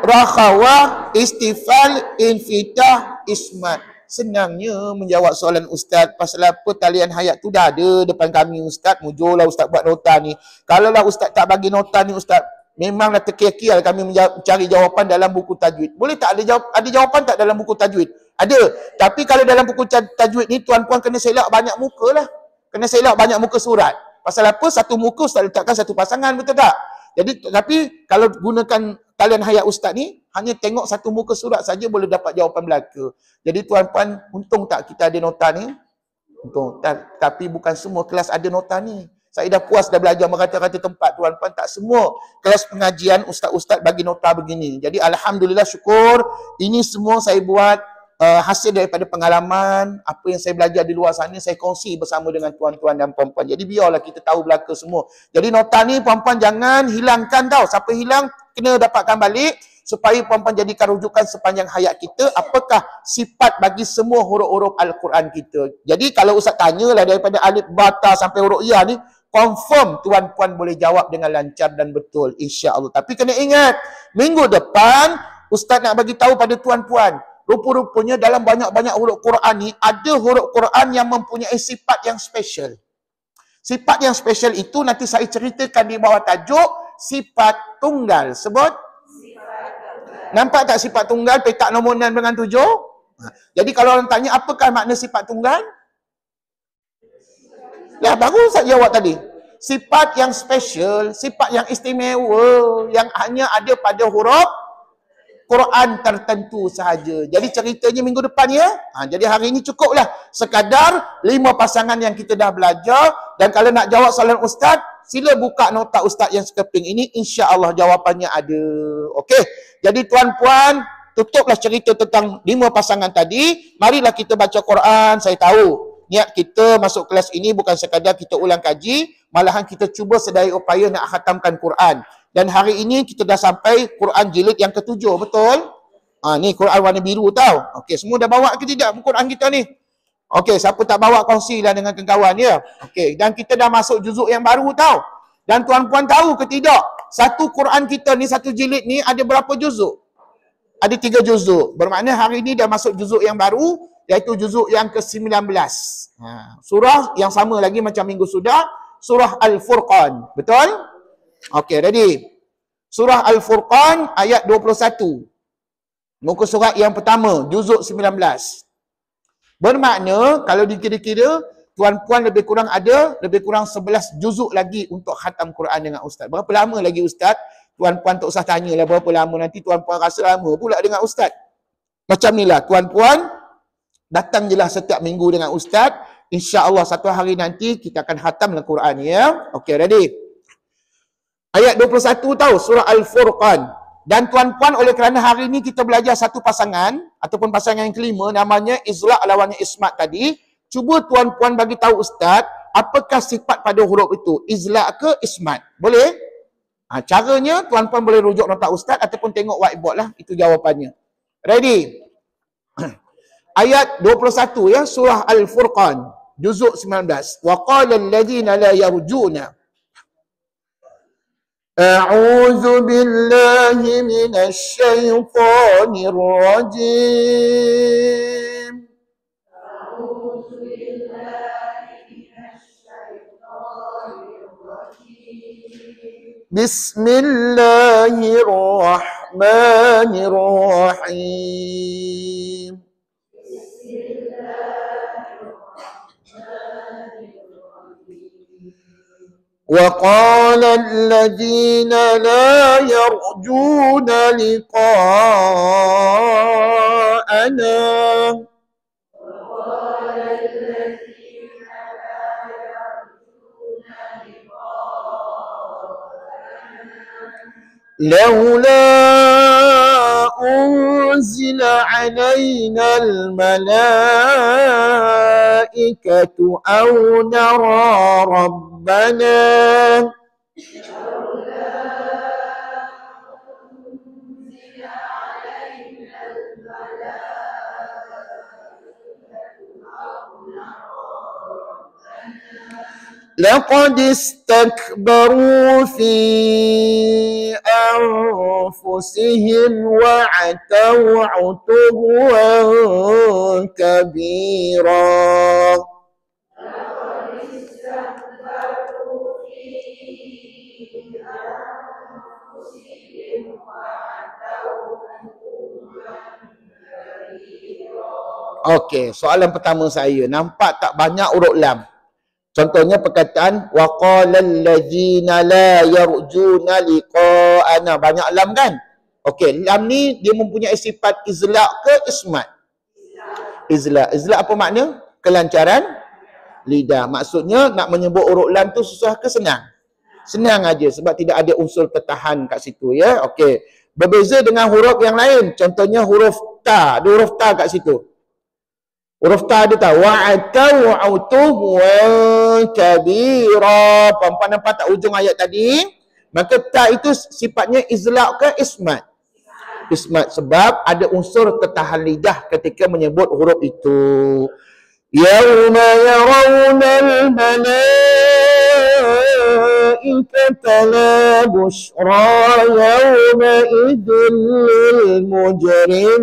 Rakhawah, istifal, infitah, ismat. Senangnya menjawab soalan Ustaz. Pasal apa talian hayat tu dah ada depan kami Ustaz. Mujurlah Ustaz buat nota ni. Kalaulah Ustaz tak bagi nota ni Ustaz, memanglah terkira-kira kami mencari jawapan dalam buku tajwid. Boleh tak ada jawapan tak dalam buku tajwid? Ada. Tapi kalau dalam buku tajwid ni tuan-puan kena selak banyak muka lah. Kena selak banyak muka surat. Pasal apa? Satu muka Ustaz letakkan satu pasangan, betul tak? Jadi, tapi kalau gunakan talian hayat Ustaz ni, hanya tengok satu muka surat saja boleh dapat jawapan belaka. Jadi tuan-puan, untung tak kita ada nota ni? Untung. Tapi bukan semua kelas ada nota ni. Saya dah puas dah belajar merata-rata tempat tuan-puan. Tak semua kelas pengajian ustaz-ustaz bagi nota begini. Jadi alhamdulillah syukur ini semua saya buat hasil daripada pengalaman. Apa yang saya belajar di luar sana saya kongsi bersama dengan tuan-tuan dan puan-puan. Jadi biarlah kita tahu belaka semua. Jadi nota ni puan-puan jangan hilangkan tau. Siapa hilang kena dapatkan balik supaya puan-puan jadikan rujukan sepanjang hayat kita apakah sifat bagi semua huruf-huruf Al-Quran kita. Jadi kalau ustaz tanyalah daripada alif bata sampai huruf ya ni, confirm tuan-puan boleh jawab dengan lancar dan betul insya-Allah. Tapi kena ingat, minggu depan ustaz nak bagi tahu pada tuan-puan, rupa-rupanya dalam banyak-banyak huruf Quran ni ada huruf Quran yang mempunyai sifat yang special. Sifat yang special itu nanti saya ceritakan di bawah tajuk sifat tunggal. Sebut nampak tak sifat tunggal petak nombor 6 dengan 7? Jadi kalau orang tanya apakah makna sifat tunggal? Ya baru saya jawab tadi. Sifat yang special, sifat yang istimewa yang hanya ada pada huruf Quran tertentu sahaja. Jadi ceritanya minggu depan ya. Jadi hari ini cukuplah sekadar 5 pasangan yang kita dah belajar. Dan kalau nak jawab soalan ustaz, sila buka nota ustaz yang sekeping ini. InsyaAllah jawapannya ada. Okey. Jadi tuan-puan, tutuplah cerita tentang 5 pasangan tadi. Marilah kita baca Quran. Saya tahu niat kita masuk kelas ini bukan sekadar kita ulang kaji. Malahan kita cuba sedaya upaya nak khatamkan Quran. Dan hari ini kita dah sampai Quran jilid yang ke-7, betul? Ni Quran warna biru tau. Okey, semua dah bawa ke tidak Quran kita ni? Okey, siapa tak bawa kongsilah dengan kawan ya. Okey, dan kita dah masuk juzuk yang baru tau. Dan tuan-puan tahu ke tidak? Satu Quran kita ni, satu jilid ni ada berapa juzuk? Ada 3 juzuk. Bermakna hari ini dah masuk juzuk yang baru, iaitu juzuk yang ke-19. Surah yang sama lagi macam minggu sudah, surah Al-Furqan. Betul? Okey, ready? Surah Al-Furqan ayat 21. Muka surat yang pertama, juzuk 19. Bermakna, kalau dikira-kira, tuan-puan lebih kurang ada, lebih kurang 11 juzuk lagi untuk khatam Quran dengan ustaz. Berapa lama lagi ustaz? Tuan-puan tak usah tanyalah berapa lama. Nanti tuan-puan rasa lama pula dengan ustaz. Macam ni lah, tuan-puan, datang je lah setiap minggu dengan ustaz. InsyaAllah satu hari nanti kita akan khatam Al-Quran ya. Okey, ready? Ayat 21 tahu surah Al-Furqan. Dan tuan-puan oleh kerana hari ini kita belajar satu pasangan ataupun pasangan yang kelima namanya Izla' lawannya Ismat tadi. Cuba tuan-puan bagi tahu ustaz apakah sifat pada huruf itu? Izla' ke Ismat? Boleh? Caranya tuan-puan boleh rujuk nota ustaz ataupun tengok whiteboard lah. Itu jawapannya. Ready? Ayat 21 ya surah Al-Furqan. Juzuk 19. Wa qala alladhina la yarjuna أعوذ بالله من الشيطان الرجيم بسم الله الرحمن الرحيم وقال الذين لا يرجون لقاءنا لولا أنزل علينا الملائكة أو نرى ربنا لقد استكبروا في أنفسهم وعتوا عتوا كبيرا Okey, soalan pertama saya, nampak tak banyak huruf lam? Contohnya perkataan wa qala allazina la yarjuna liqa'ana, banyak lam kan? Okey, lam ni dia mempunyai sifat izla' ke ismat? Izla'. Izla' apa makna? Kelancaran. lidah. Maksudnya nak menyebut huruf lam tu susah ke senang? Senang aja sebab tidak ada unsur tertahan kat situ ya. Okey. Berbeza dengan huruf yang lain. Contohnya huruf ta. Ada huruf ta kat situ. Huruf ta ada tak? Wa'atau utuwan kabira. Puan-puan nampak tak ujung ayat tadi? Maka ta itu sifatnya izlaq ke ismat? Ismat sebab ada unsur tertahan lidah ketika menyebut huruf itu. Yauma yarawna al-malaikata la bushra yauma idzin lil mujrimin.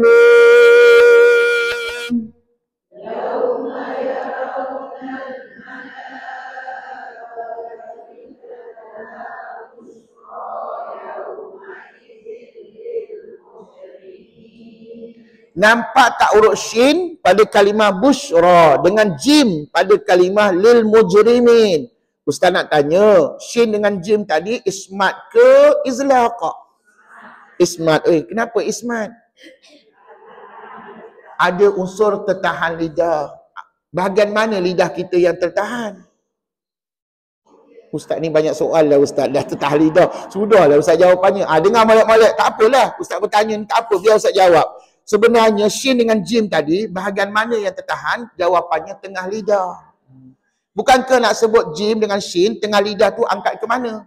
Nampak tak huruf shin pada kalimah bushra dengan jim pada kalimah lil mujrimin? Ustaz nak tanya, shin dengan jim tadi ismat ke izlaq? Ismat. Kenapa ismat? Ada unsur tertahan lidah. Bahagian mana lidah kita yang tertahan? Ustaz ni banyak soal lah Ustaz, dah tertahan lidah. Sudahlah Ustaz jawapannya. Dengar molek-molek, tak apalah. Ustaz bertanya ni tak apa, biar Ustaz jawab. Sebenarnya shin dengan jim tadi, bahagian mana yang tertahan? Jawapannya tengah lidah. Bukankah nak sebut jim dengan shin, tengah lidah tu angkat ke mana?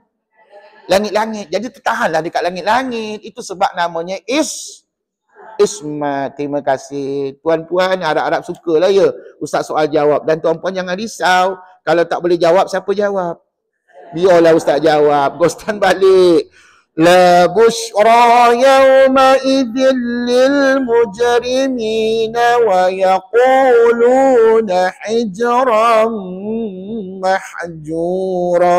Langit-langit. Jadi tertahanlah dekat langit-langit. Itu sebab namanya ismat. Terima kasih. Tuan-puan harap-harap sukalah ya Ustaz soal jawab. Dan tuan-puan jangan risau. Kalau tak boleh jawab, siapa jawab? Biarlah Ustaz jawab. Ghostan balik. La bushra yawma idzin lil mujrimina wa yaquluna hijran mahjura.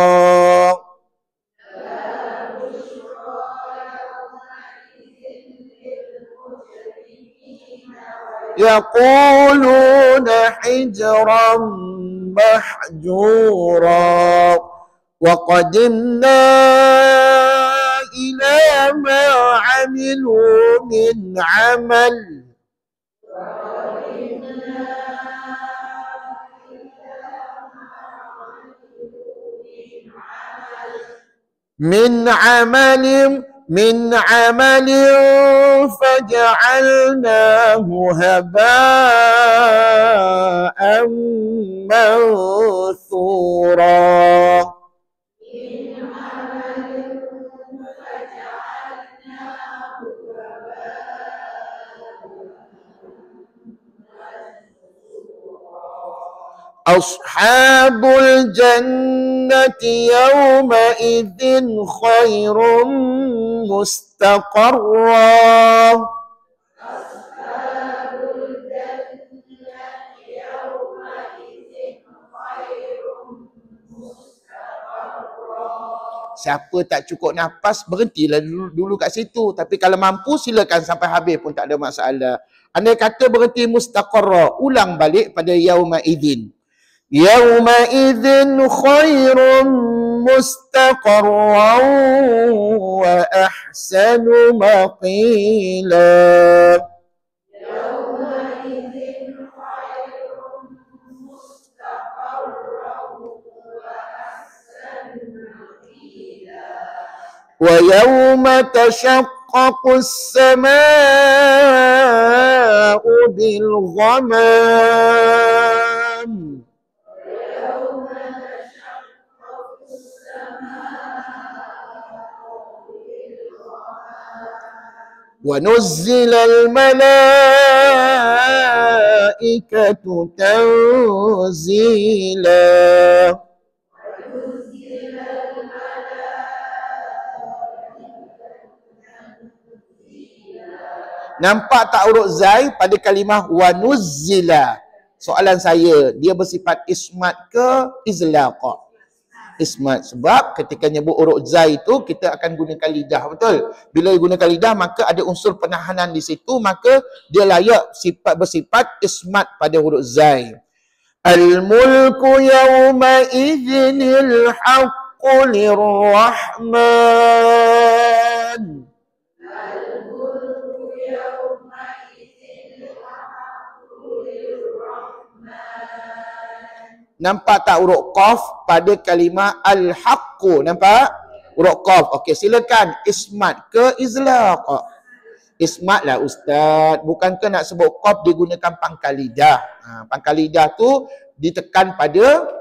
Yaquluna hijran mahjura. Wa qadimna ila ma amilu min amal. Min amalin faja'alnahu haba'an manthura. Ashabul jannati yawma idzin khairum mustaqarra. Siapa tak cukup nafas, berhentilah dulu kat situ. Tapi kalau mampu, silakan sampai habis pun tak ada masalah. Andai kata berhenti mustaqarra, ulang balik pada yauma idzin. Yauma idzin khairun mustaqarran wa ahsanu maqila. وَيَوْمَ تَشَقَّقُ السَّمَاءُ بِالْغَمَامِ وَنُزِّلَ الْمَلَائِكَةُ تَنزِيلًا. Nampak tak huruf zai pada kalimah wanuzzila? Soalan saya, dia bersifat ismat ke izlaq? Ismat. Sebab ketika nyebut huruf zai itu, kita akan gunakan lidah, betul? Bila gunakan lidah, maka ada unsur penahanan di situ, maka dia layak bersifat ismat pada huruf zai. Al-mulku yawma idzinil haqqu lirrahman. Nampak tak huruf qaf pada kalimah al-haqqu? Nampak? Huruf qaf. Okey, silakan. Ismat ke izlaq? Ismat lah ustaz. Bukankah nak sebut qaf digunakan pangkal lidah? Pangkal lidah tu ditekan pada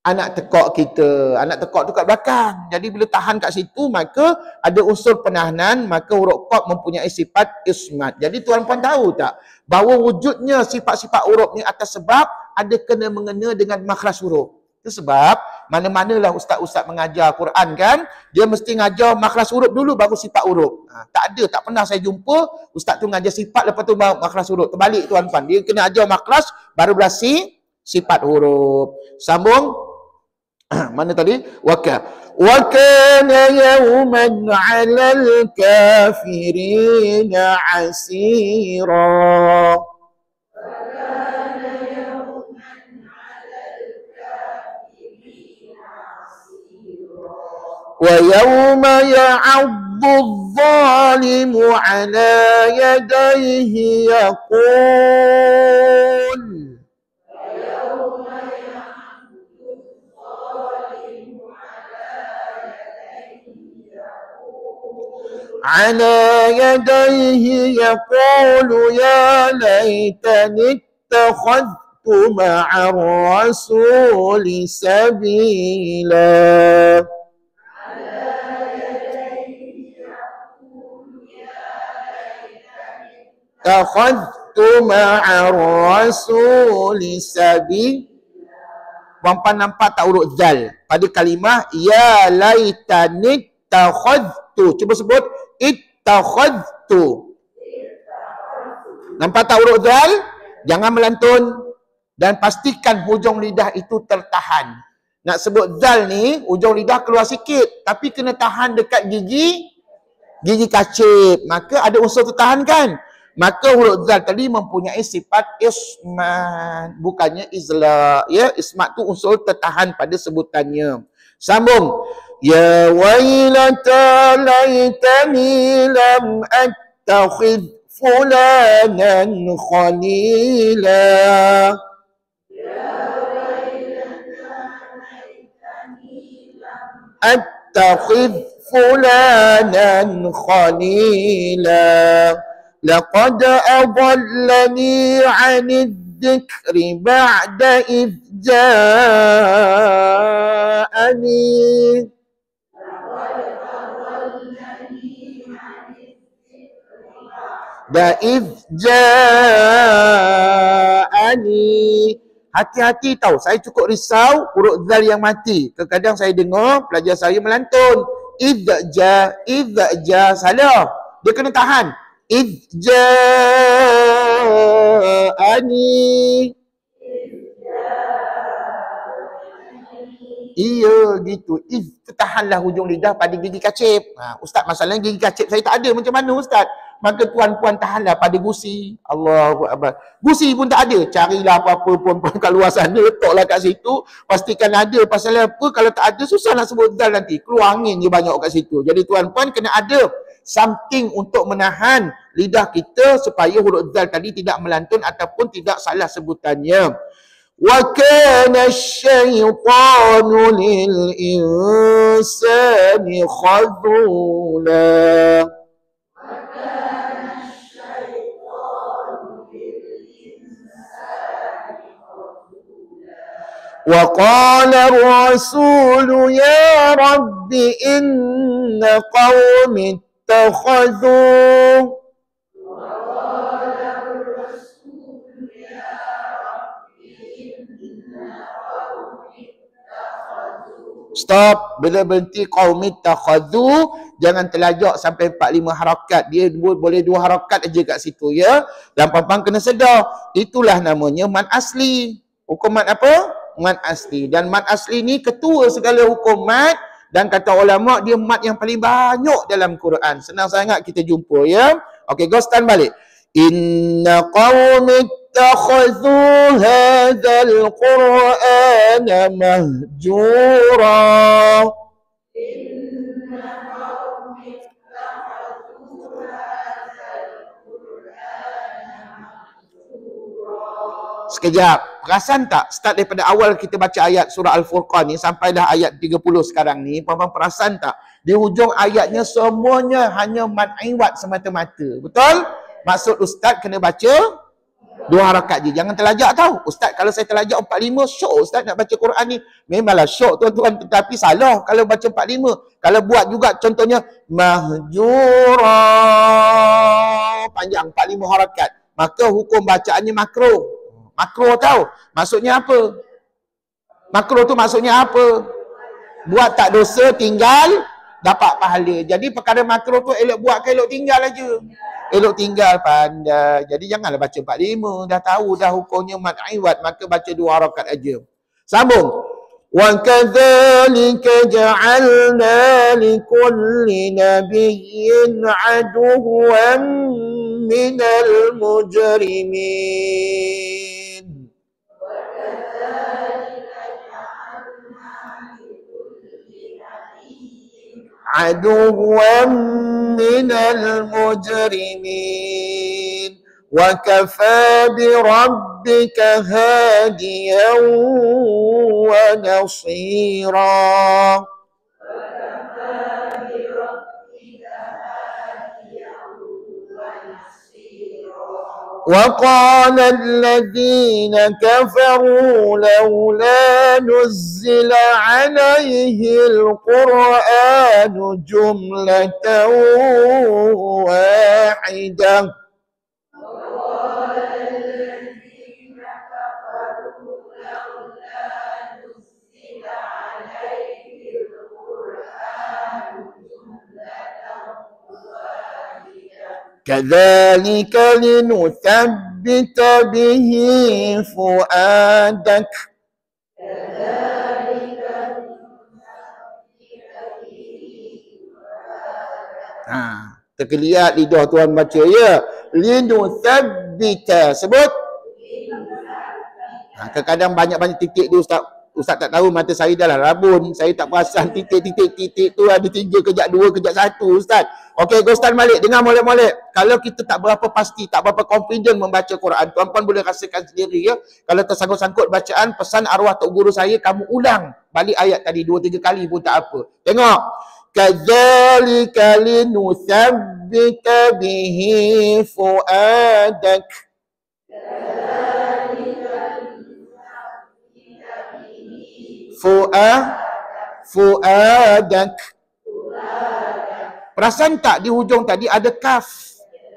anak tekak kita. Anak tekak tu kat belakang. Jadi bila tahan kat situ, maka ada unsur penahanan, maka huruf qaf mempunyai sifat ismat. Jadi tuan-puan tahu tak bahawa wujudnya sifat-sifat huruf ni atas sebab ada kena mengena dengan makhraj huruf. Itu sebab mana-manalah ustaz-ustaz mengajar Quran kan, dia mesti ngajar makhraj huruf dulu baru sifat huruf. Tak pernah saya jumpa ustaz tu ngajar sifat lepas tu makhraj huruf. Terbalik tuan-puan. Dia kena ajar makhraj baru berasi sifat huruf. Sambung. Mana tadi? Wa kana yawman 'alal kafirina 'asira. Wa yawma ya'addu adh-dhalimu 'ala yadayhi yaqul على يديه يقول يا ليتني اتخذت مع الرسول سبيلا. اتخذت مع الرسول سبيلا. Puan-puan nampak tak huruf zal pada kalimah ya laitani takhadtu? Cuba sebut ittakhadtu. Nampak tak huruf zal? Jangan melantun dan pastikan hujung lidah itu tertahan. Nak sebut zal ni hujung lidah keluar sikit tapi kena tahan dekat gigi kacip. Maka ada unsur tertahan kan? Maka huruf zal tadi mempunyai sifat ismat, bukannya izla. Ya, ismat tu unsur tertahan pada sebutannya. Sambung. Ya wailata laitani lam attakhidh fulanan khalila. attakhidh fulanan khalila. لقد أضلني عن الذكر بعد إذ جاءني. Hati-hati tahu, saya cukup risau huruf zal yang mati. Kadang-kadang saya dengar pelajar saya melantun idza salah. Dia kena tahan. Ja'ani. Iya gitu. Tertahanlah hujung lidah pada gigi kacip. Ustaz, masalahnya gigi kacip saya tak ada. Macam mana Ustaz? Maka tuan-puan tahanlah pada gusi. Allahu Akbar. Gusi pun tak ada. Carilah apa-apa puan-puan kat luar sana. Letaklah kat situ. Pastikan ada. Pasal apa? Kalau tak ada susah nak sebut zal nanti. Keluar angin je banyak kat situ. Jadi tuan-puan kena ada something untuk menahan lidah kita supaya huruf zal tadi tidak melantun ataupun tidak salah sebutannya. Wa kana asy-syaitanu lil insani khadula. Wa qala ar-rasulu ya rabbi inna qaumi اتخذوا. Stop. Bila berhenti qaum ittakhadhu, jangan terlajak sampai 4-5 harakat. Dia boleh 2 harakat aja kat situ ya. Dan puan-puan kena sedar, itulah namanya mad asli. Hukum mad apa? Mad asli. Dan mad asli ni ketua segala hukum mad. Dan kata ulama dia mad yang paling banyak dalam Quran. Senang sangat kita jumpa ya. Okey, go stand balik. Inna qaumi ittakhadhu hadzal Qur'ana mahjura. Inna qaumi ittakhadhu hadzal Qur'ana mahjura. Sekejap. perasan tak? Start daripada awal kita baca ayat surah Al-Furqan ni sampai dah ayat 30 sekarang ni, puan-puan perasan tak? Di hujung ayatnya semuanya hanya mad iwad semata-mata. Betul? Maksud ustaz kena baca 2 harakat je. Jangan terlajak tau. Ustaz kalau saya terlajak 45, syok ustaz nak baca Quran ni. Memanglah syok tuan-tuan, tetapi salah kalau baca 45. Kalau buat juga contohnya mahjura, panjang 45 harakat, maka hukum bacaannya makruh. Makruh tau. Maksudnya apa? Makruh tu maksudnya apa? Buat tak dosa, tinggal dapat pahala. Jadi perkara makruh tu elok buat ke elok tinggal aja? Elok tinggal, pandai. Jadi janganlah baca 45. Dah tahu dah hukumnya mad iwad, maka baca 2 harakat aja. Sambung. Wa kadzalika ja'alna likulli nabiyyin aduwwan minal mujrimin. عدوا من المجرمين وكفى بربك هاديا ونصيرا. وقال الذين كفروا لولا نزل عليه القرآن جملة واحدة. كذلك لنثبت به فؤادك. Terkeliat lidah tuan baca ya. Linuthabbita. Sebut. Kadang-kadang banyak-banyak titik tu Ustaz tak tahu, mata saya dah lah rabun. Saya tak perasan titik-titik tu ada 3, kejap 2, kejap 1 Ustaz. Okey, Ustaz Malik, dengar molek-molek. Kalau kita tak berapa pasti, tak berapa confident membaca Quran, tuan-puan boleh rasakan sendiri ya. Kalau tersangkut-sangkut bacaan, pesan arwah tok guru saya, kamu ulang balik ayat tadi 2-3 kali pun tak apa. Tengok. Kadzalika linuthabbita bihi fuadak. Fuadak. Perasan tak di hujung tadi ada kaf?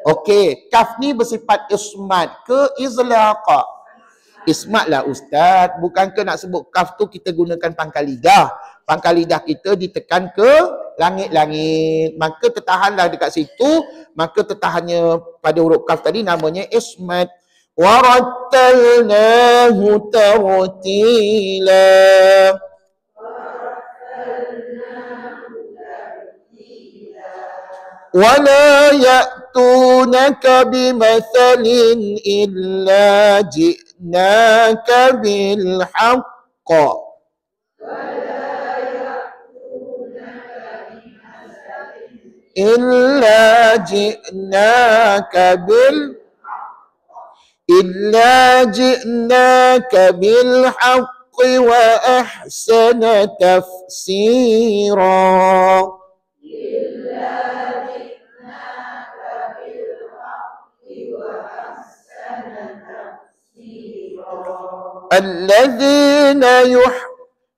Okey, kaf ni bersifat ismat ke izlaqa? Ismat lah ustaz. Bukankah nak sebut kaf tu kita gunakan pangkal lidah? Pangkal lidah kita ditekan ke langit-langit. Maka tertahanlah dekat situ. Maka tertahannya pada huruf kaf tadi namanya ismat. وَرَتَّلْنَاهُ تَرْتِيلًا. وَلَا يَأْتُونَكَ بِمَثَلٍ إِلَّا جِئْنَاكَ بِالْحَقِّ. إِلَّا جِئْنَاكَ بِالْحَقِّ وَأَحْسَنَ تَفْسِيرًا.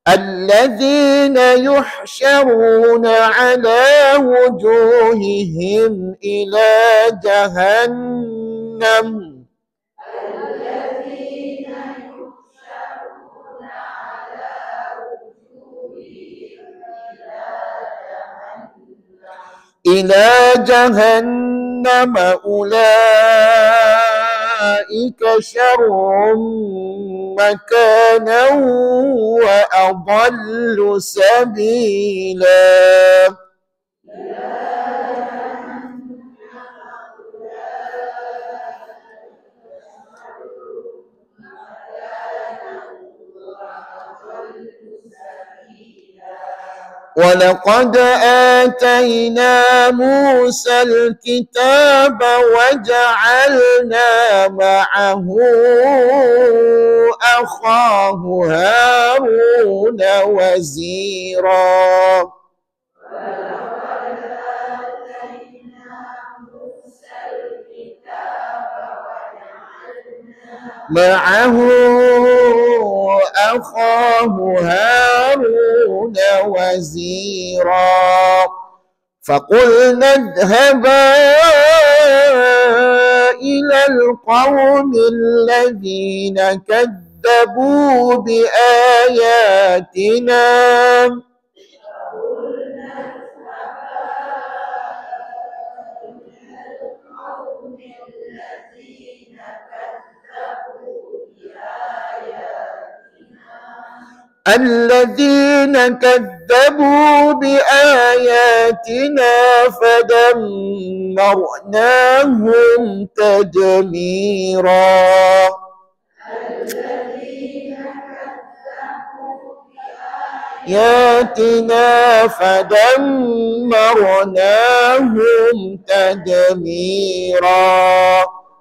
الذين يحشرون على وجوههم إلى جهنم. إلى جهنم أولئك شر مكانا وأضل سبيلا. وَلَقَدْ آتَيْنَا مُوسَى الْكِتَابَ وَجَعَلْنَا مَعَهُ أخاه هارون وزيرا معه أخاه هارون وزيرا فقلنا اذهبا إلى القوم الذين كذبوا بآياتنا الذين كذبوا بآياتنا فدمرناهم تدميرا آياتنا فدمرناهم تدميرا.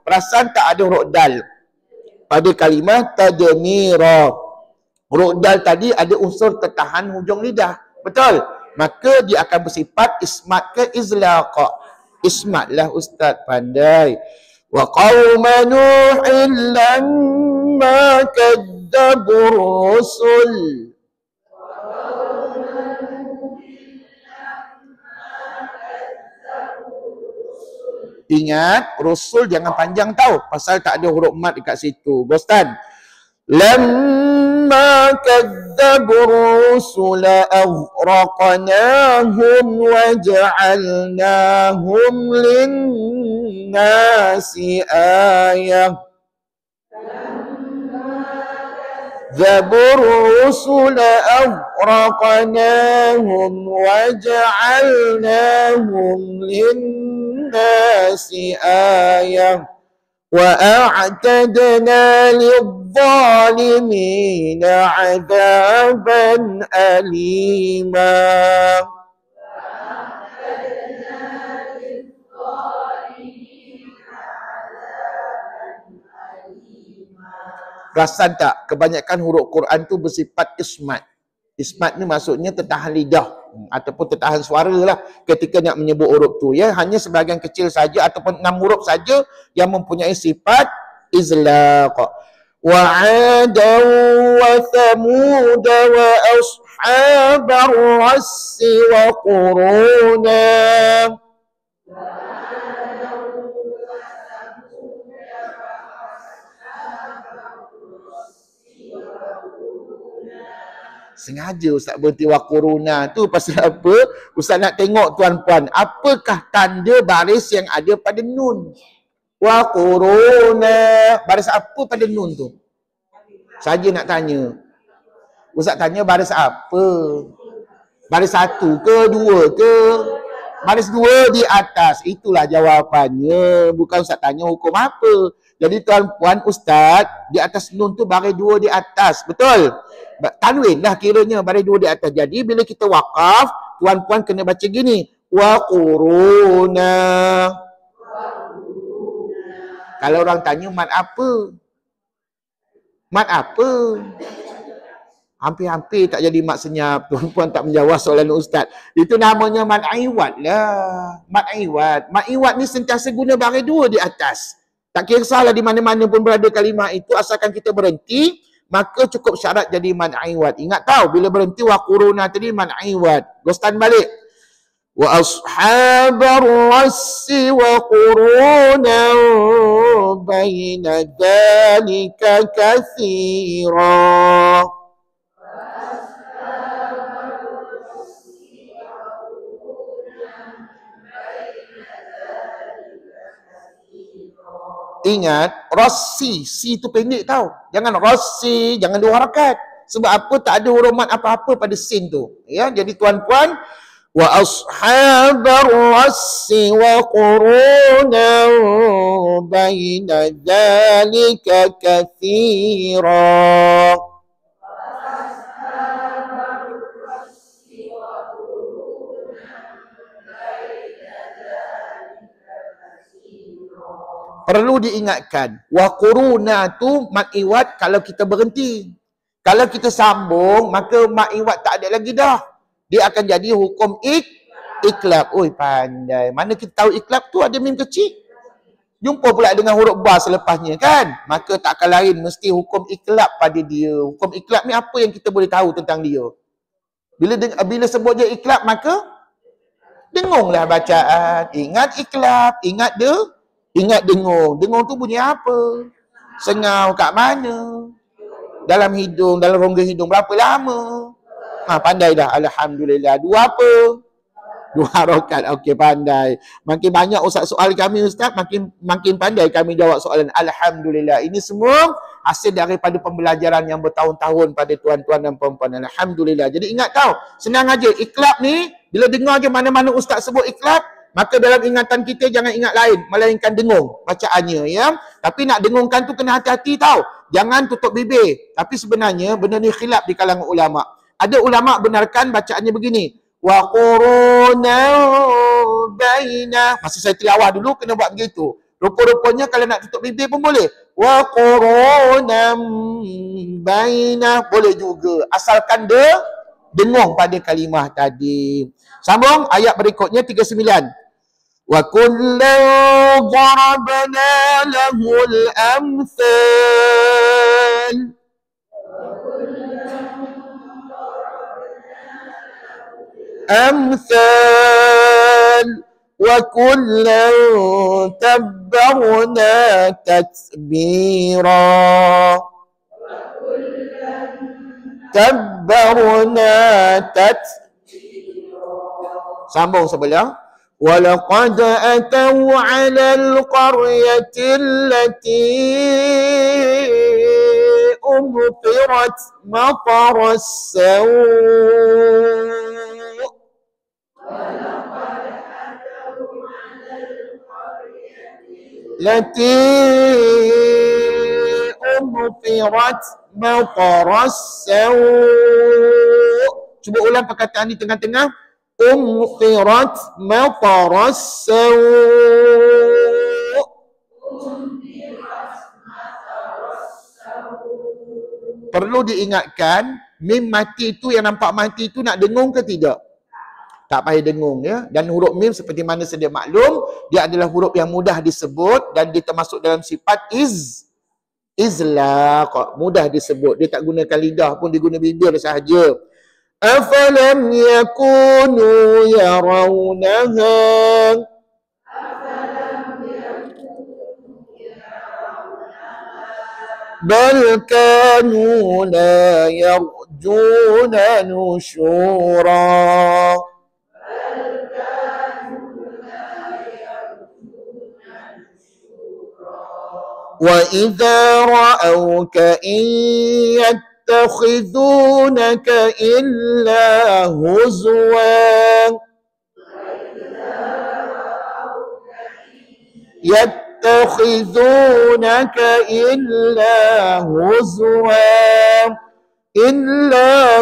Perasan tak ada huruf dal pada kalimah tadmira. Huruf dal tadi ada unsur tertahan hujung lidah. Betul? Maka dia akan bersifat ismat ke izlaqa. Ismatlah ustaz, pandai. Wa qauma nuhin lamma kadzabur rusul. Ingat, rusul jangan panjang tau. Pasal tak ada huruf mat dekat situ. Bostan. Lamma kadzabur rusula aghraqnahum wa ja'alnahum linnasi ayah. Kadzabur rusula aghraqnahum wa ja'alnahum linnasi ayah. وأعتدنا للظالمين عذابا أليما. Perasan tak? Kebanyakan huruf Quran tu bersifat ismat. Ismat ni maksudnya tertahan lidah ataupun tertahan suara lah ketika nak menyebut huruf tu, ya. Hanya sebahagian kecil saja ataupun 6 huruf saja yang mempunyai sifat izlaq. Wa 'adan wa thamud wa ashabar rass wa quruna. Sengaja Ustaz berhenti wakuruna tu pasal apa? Ustaz nak tengok tuan-puan, apakah tanda baris yang ada pada nun? Wakuruna, baris apa pada nun tu? Saja nak tanya. Ustaz tanya baris apa? Baris 1 ke 2 ke? Baris 2 di atas. Itulah jawapannya. Bukan Ustaz tanya hukum apa. Jadi tuan-puan, Ustaz di atas nun tu baris 2 di atas. Betul? Tanwin dah kiranya baris 2 di atas. Jadi bila kita wakaf, tuan-puan kena baca gini. Wa quruna. Kalau orang tanya mat apa? Mat apa? Hampir-hampir tak jadi mat senyap. Tuan-puan tak menjawab soalan ustaz. Itu namanya mat iwad lah. Mat iwad. Mat iwad ni sentiasa guna baris 2 di atas. Tak kisahlah di mana-mana pun berada kalimah itu, asalkan kita berhenti, maka cukup syarat jadi man iwad. Ingat tahu bila berhenti wa quruna tadi man iwad. Gostan balik. Wa ashabar rassi wa quruna baina dhalika katsira. Ingat, Rossi, si tu pendek tau. Jangan Rossi, jangan 2 harakat. Sebab apa? Tak ada huruf mat apa-apa pada sin tu. Ya, jadi tuan-puan, wa ashabar rassi wa quruna baina dhalika katsira. perlu diingatkan. Wa quruna tu mat iwad kalau kita berhenti. Kalau kita sambung, maka mat iwad tak ada lagi dah. Dia akan jadi hukum iklab. Oi, pandai. Mana kita tahu iklab tu ada mim kecil? Jumpa pula dengan huruf ba selepasnya kan? Maka takkan lain, mesti hukum iklab pada dia. Hukum iklab ni apa yang kita boleh tahu tentang dia? Bila sebut je iklab, maka dengunglah bacaan. Ingat iklab, ingat dengung. Dengung tu bunyi apa? Sengau kat mana? Dalam hidung, dalam rongga hidung berapa lama? Pandai dah. Alhamdulillah. Dua apa? 2 rakaat. Okey, pandai. Makin banyak ustaz soal kami ustaz, makin pandai kami jawab soalan. Alhamdulillah. Ini semua hasil daripada pembelajaran yang bertahun-tahun pada tuan-tuan dan puan-puan. Alhamdulillah. Jadi ingat tau, senang aja. Iklab ni, bila dengar je mana-mana ustaz sebut iklab, maka dalam ingatan kita jangan ingat lain, melainkan dengung bacaannya, ya. Tapi nak dengungkan tu kena hati-hati tau. Jangan tutup bibir. Tapi sebenarnya benda ni khilaf di kalangan ulama. Ada ulama benarkan bacaannya begini. Wa qurunan baina. Masa saya tilawah dulu kena buat begitu. Rupa-rupanya kalau nak tutup bibir pun boleh. Wa qurunan baina. Boleh juga. Asalkan dia dengung pada kalimah tadi. Sambung ayat berikutnya 39. Wa kullan darabna lahul amthal. Wa kullan tabbarna tatbira. Sambung sebelah. وَلَقَدْ أَتَوْا عَلَى الْقَرْيَةِ الَّتِي أُمْطِرَتْ مَطَرَ السَّوْءِ التي أمطرت مطر السوء. Cuba ulang perkataan di tengah-tengah. Umtirat matar as-sawu. Perlu diingatkan, mim mati itu yang nampak mati itu nak dengung ke tidak? Tak payah dengung, ya. Dan huruf mim seperti mana sedia maklum, dia adalah huruf yang mudah disebut dan dia termasuk dalam sifat izlaq, mudah disebut. Dia tak gunakan lidah pun, dia guna bibir sahaja. أَفَلَمْ يَكُونُوا يَرَوْنَهَا بَلْ كَانُوا لَا يَرْجُونَ نُشُورًا. وَإِذَا رَأَوْكَ إِن يَتَّخِذُونَكَ إِلَّا هُزُوًا. يَتَّخِذُونَكَ إِلَّا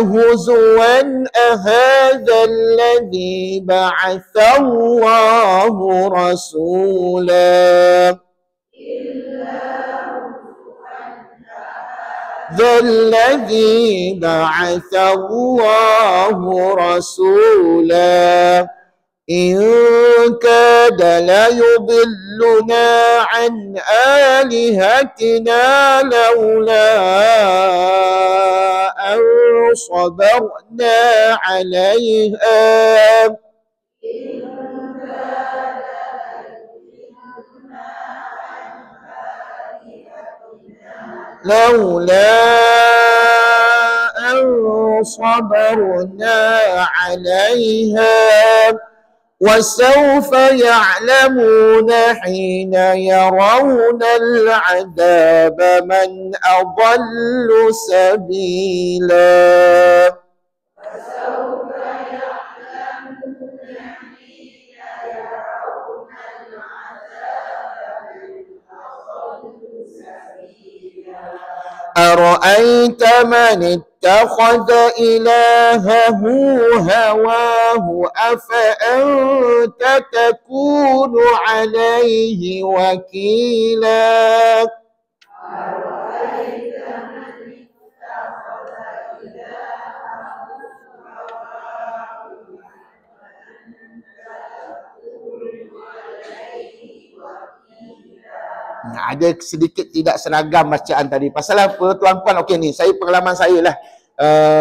هُزُوًا أَهَذَا الَّذِي بَعَثَ اللَّهُ رَسُولًا. ذا الذي بعث الله رسولا إن كاد ليضلنا عن آلهتنا لولا أن صبرنا عليها لولا أن صبرنا عليها وسوف يعلمون حين يرون العذاب من أضل سبيلا. أرأيت من اتخذ إلهه هواه أفأنت تكون عليه وكيلا. Ada sedikit tidak seragam bacaan tadi. Pasal apa tuan-puan? Okey ni, saya pengalaman saya lah.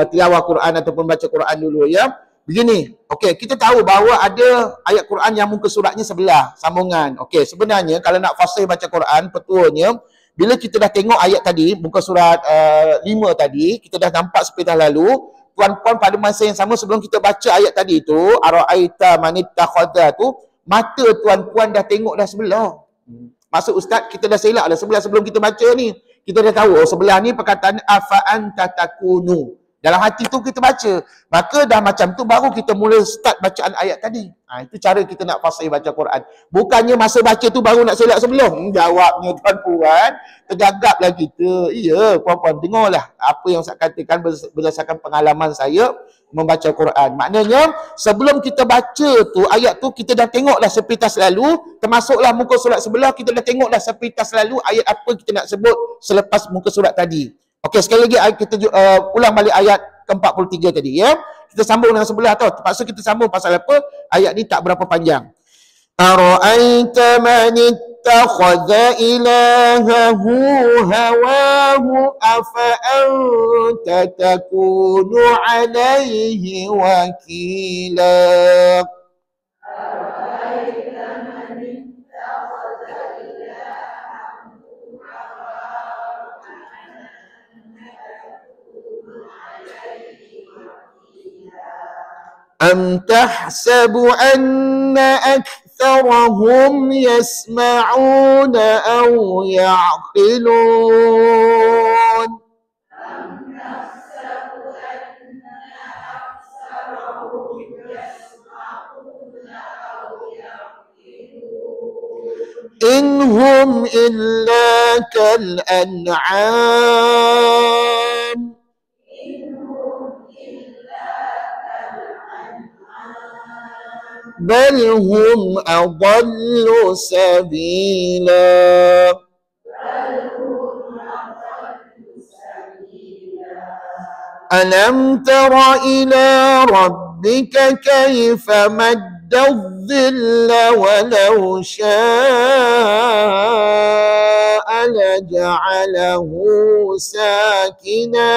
Tilawah Quran ataupun baca Quran dulu ya. Begini, okey, kita tahu bahawa ada ayat Quran yang muka suratnya sebelah, sambungan. Okey, sebenarnya kalau nak fasih baca Quran, petuanya, bila kita dah tengok ayat tadi, muka surat 5 tadi, kita dah nampak sepintas lalu, tuan-puan pada masa yang sama sebelum kita baca ayat tadi tu, ara'aita manittakhadha tu, mata tuan-puan dah tengok dah sebelah. Maksud ustaz, kita dah selak dah sebelah sebelum kita baca ni. Kita dah tahu, oh sebelah ni perkataan afa'an tatakunu. Dalam hati tu kita baca. Maka dah macam tu baru kita mula start bacaan ayat tadi. Itu cara kita nak fasih baca Quran. Bukannya masa baca tu baru nak selak sebelum. Jawabnya tuan-puan, tergagaplah kita. Ya, puan-puan dengarlah apa yang saya katakan berdasarkan pengalaman saya membaca Quran. Maknanya sebelum kita baca tu ayat tu kita dah tengoklah sepintas lalu, termasuklah muka surat sebelah kita dah tengoklah sepintas lalu ayat apa kita nak sebut selepas muka surat tadi. Okey, sekali lagi kita ulang balik ayat ke-43 tadi ya. Kita sambung dengan sebelah tau. Terpaksa kita sambung pasal apa? Ayat ni tak berapa panjang. Ara'aita man ittakhadha ilahahu hawahu afa anta takunu alaihi wakila. أم تحسب أن أكثرهم يسمعون أو يعقلون إن هم إلا كالأنعام بل هم أضل سبيلا. ألم تر إلى ربك كيف مد الظل ولو شاء لجعله ساكنا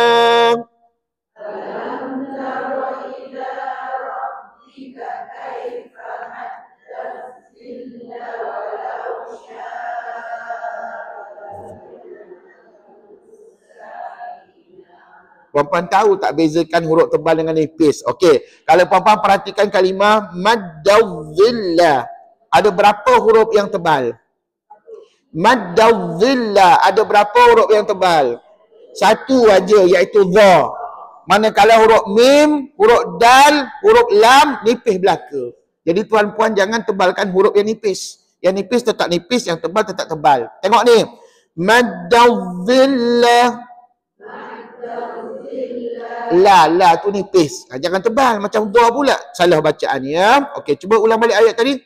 Puan-puan tahu tak bezakan huruf tebal dengan nipis? Okey, kalau puan-puan perhatikan kalimah maddadzilla, ada berapa huruf yang tebal? Maddadzilla, ada berapa huruf yang tebal? Satu aja, iaitu dha. Manakala huruf mim, huruf dal, huruf lam, nipis belaka. Jadi tuan-puan jangan tebalkan huruf yang nipis. Yang nipis tetap nipis, yang tebal tetap tebal. Tengok ni. Maddadzilla. La tu nipis. Jangan tebal macam dua pula. Salah bacaan ya. Okey, cuba ulang balik ayat tadi.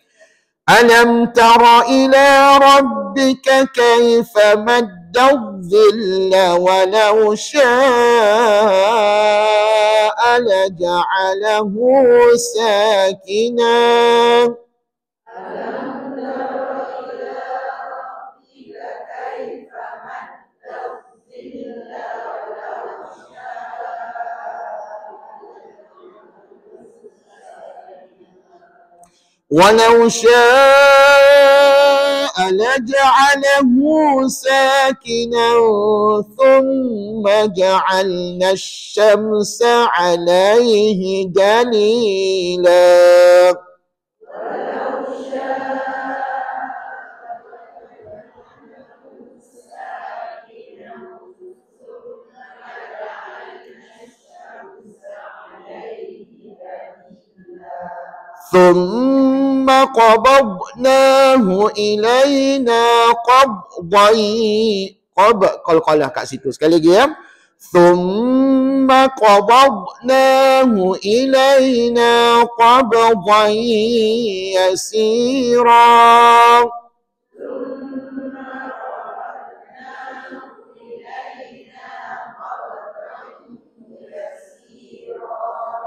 Alam tara ila rabbika kaifa maddadzilla walau syaa'a laja'alahu sakina. ولو شاء لجعله ساكنا ثم جعلنا الشمس عليه دليلا. ثم قبضناه إلينا qalqalah kat situ. Sekali lagi ya. Thumma qabadnahu ilaina qabdan yasira.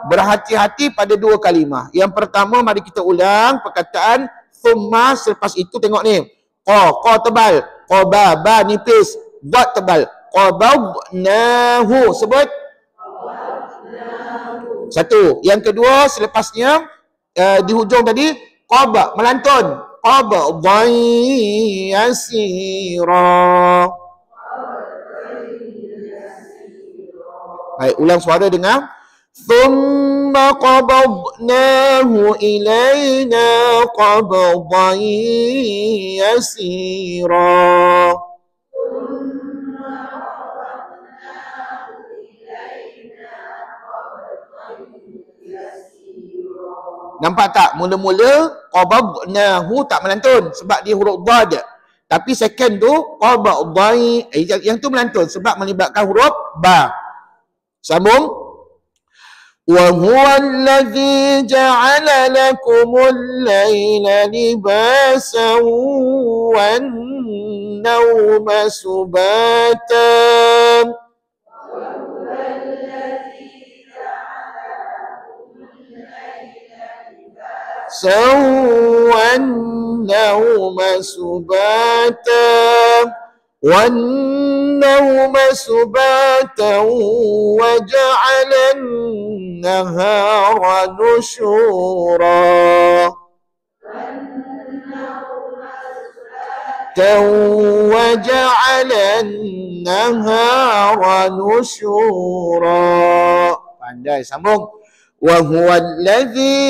Berhati-hati pada dua kalimah. Yang pertama, mari kita ulang perkataan thumma. Selepas itu tengok ni. Qa tebal. Qababa nipis. Dad tebal. Qabadnahu. Sebut. Satu. Yang kedua, selepasnya di hujung tadi, qaba, melantun. Qabdan yasira. Baik, ulang suara dengar. ثم قبضناه إلينا قبضا يسيرا. Nampak tak? Mula-mula qabadnahu tak melantun sebab dia huruf dad. Tapi second tu qabdai, yang tu melantun sebab melibatkan huruf ba. Sambung. وَهُوَ الَّذِي جَعَلَ لَكُمُ اللَّيْلَ لِبَاسًا وَالنَّوْمَ سُبَاتًا. وَالنَّوْمَ سُبَاتًا وَالنَّوْمَ سُبَاتًا وَجَعَلَ النَّهَارَ نُشُورًا. وَجَعَلَ النَّهَارَ نُشُورًا. Pandai, sambung. وَهُوَ الَّذِي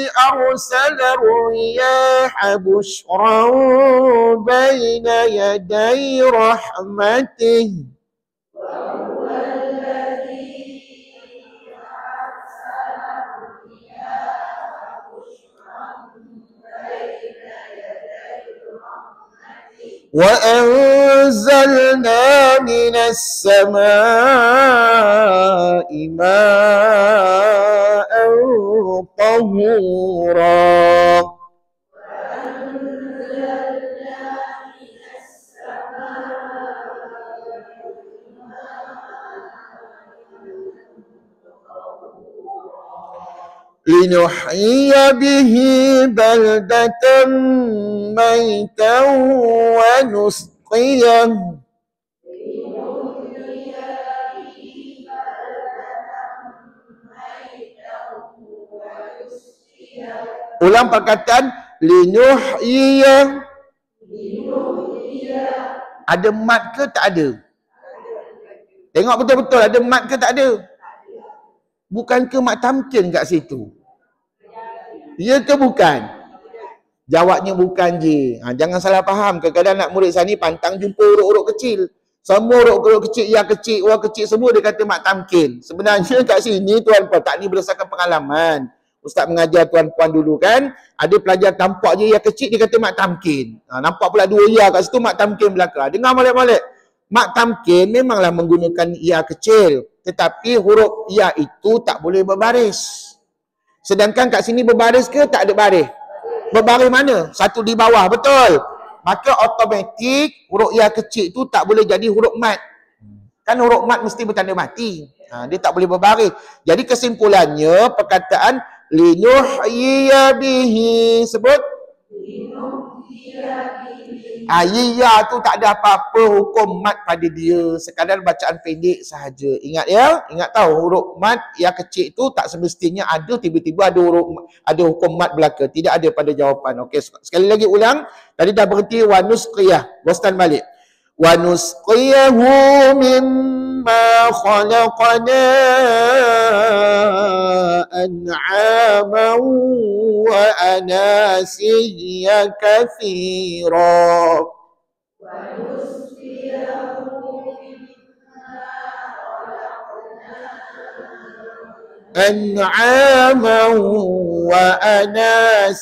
أَرْسَلَ الرِّيَاحَ بُشْرًا بَيْنَ يَدَيْ رَحْمَتِهِ. وَأَنزَلْنَا مِنَ السَّمَاءِ مَاءً طَهُورًا. لِنُحْيِيَ بِهِ بَلْدَةً مَيْتًا وَنُسْقِيَهُ. Ulang perkataan linuhyiya. Ada mat ke tak ada? Tengok betul-betul ada mat ke tak ada? Bukan ke mat tamkin kat situ? Ya ke bukan? Jawabnya bukan je. Jangan salah faham. Kadang-kadang nak murid saya ni pantang jumpa huruf-huruf kecil. Semua huruf-huruf kecil, ya kecil, wah kecil, semua dia kata mat tamkin. Sebenarnya kat sini tuan-puan, tak ni berdasarkan pengalaman. Ustaz mengajar tuan-puan dulu kan, ada pelajar tampak je ya kecil, dia kata mat tamkin. Nampak pula dua ya kat situ, mat tamkin belakang. Dengar molek-molek. Mat tamkin memanglah menggunakan ya kecil, tetapi huruf ya itu tak boleh berbaris. Sedangkan kat sini berbaris ke tak ada baris? Berbaris mana? Satu di bawah, betul. Maka automatik huruf ya kecil tu tak boleh jadi huruf mat. Kan huruf mat mesti bertanda mati. Dia tak boleh berbaris. Jadi kesimpulannya perkataan linuhyiya bihi, sebut ya tu tak ada apa-apa hukum mat pada dia, sekadar bacaan pendek sahaja. Ingat ya, ingat tahu huruf mat yang kecil tu tak semestinya ada, tiba-tiba ada hukum mat belaka, tidak ada pada jawapan. Okey, sekali lagi ulang. Tadi dah berhenti wa nusqiyah, wastan balik. Wa nusqiyahu mimma khalaqna an'aman wa anasiya katsira. أنعاما وأناسيا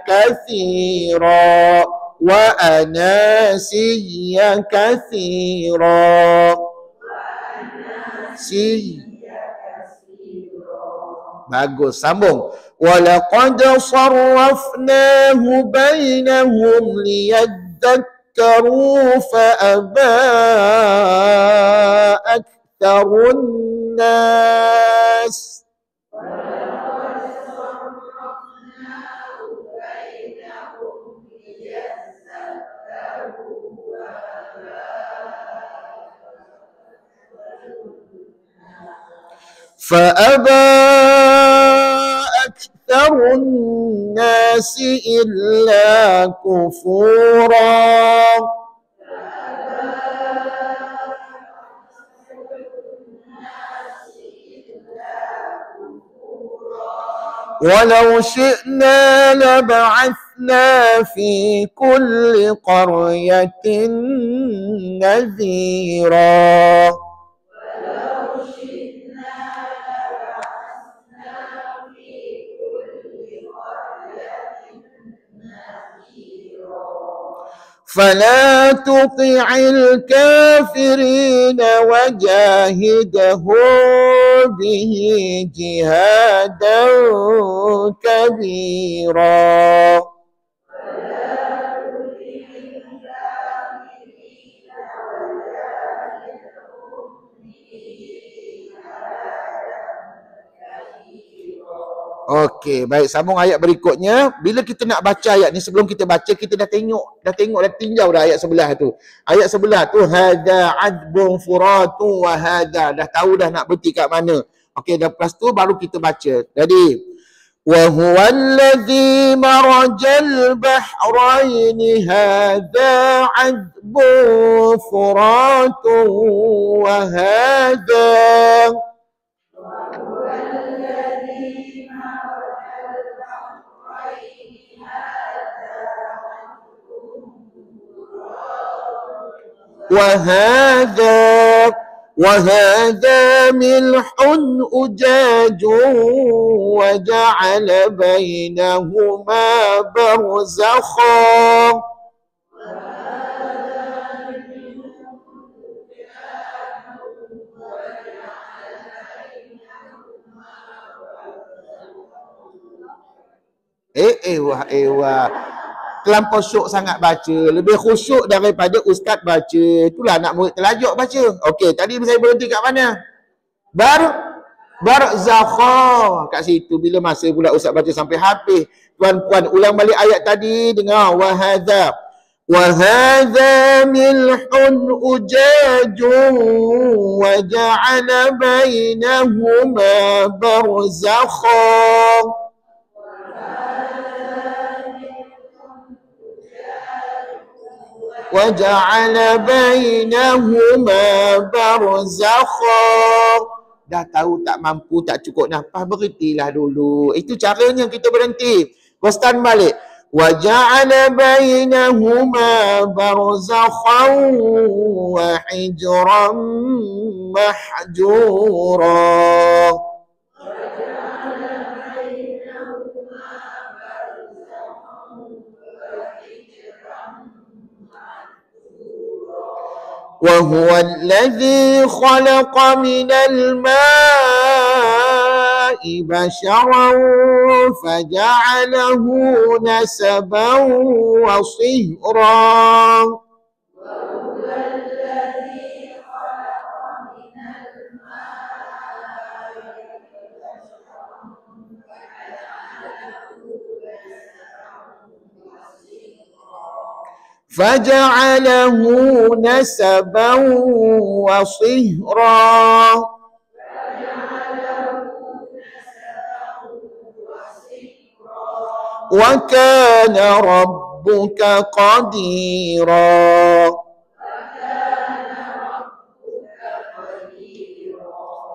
كثيرا وأناسيا كثيرا. Bagus, sambung. وَلَقَدْ صَرَّفْنَاهُ بَيْنَهُمْ لِيَذَّكَّرُوا فَأَبَى أَكْثَرُ النَّاسِ. فأبى أكثر الناس إلا كفورا. ولو شئنا لبعثنا في كل قرية نذيرا. فلا تطع الكافرين وجاهدهم به جهادا كبيرا. Okey, baik, sambung ayat berikutnya. Bila kita nak baca ayat ni, sebelum kita baca, kita dah tinjau dah ayat sebelah tu. Ayat sebelah tu, hadza adbun furatu wa hadza. Dah tahu dah nak berhenti kat mana. Okey, lepas tu baru kita baca. Jadi, wa huwa allazi marajal bahraini hadza adbun furatu wa hadza. وهذا ملح أجاج وجعل بينهما برزخا. Terlampau syuk sangat baca. Lebih khusyuk daripada ustaz baca. Itulah anak murid telajuk baca. Okey, tadi saya berhenti kat mana? Barzakha. Kat situ bila masa pula ustaz baca sampai habis. Tuan-puan ulang balik ayat tadi. Dengar. Wahadha milhun ujajun wa ja'ala bainahuma barzakha. وَجَعَلَ بَيْنَهُمَا بَرْزَخًا. Dah tahu tak mampu, tak cukup nafas, berhentilah dulu. Itu caranya kita berhenti. Stand balik. وَجَعَلَ بَيْنَهُمَا بَرْزَخًا وَحِجْرًا مَحْجُورًا. وهو الذي خلق من الماء بشرا فجعله نسبا وصهرا. فجعله نسبا وصهرا. وكان ربك قديرا.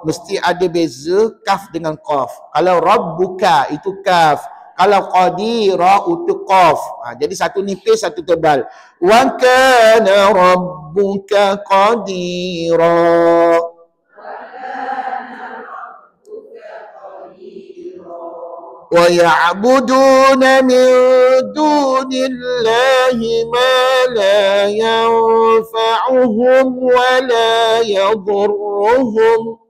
Mesti ada beza kaf dengan qaf. Kalau rabbuka itu kaf, kalau qadira itu qaf. Jadi satu nipis, satu tebal. Wa kana rabbuka qadira. وَيَعْبُدُونَ مِن دُونِ اللَّهِ مَا لَا يَنفَعُهُمْ وَلَا يَضُرُّهُمْ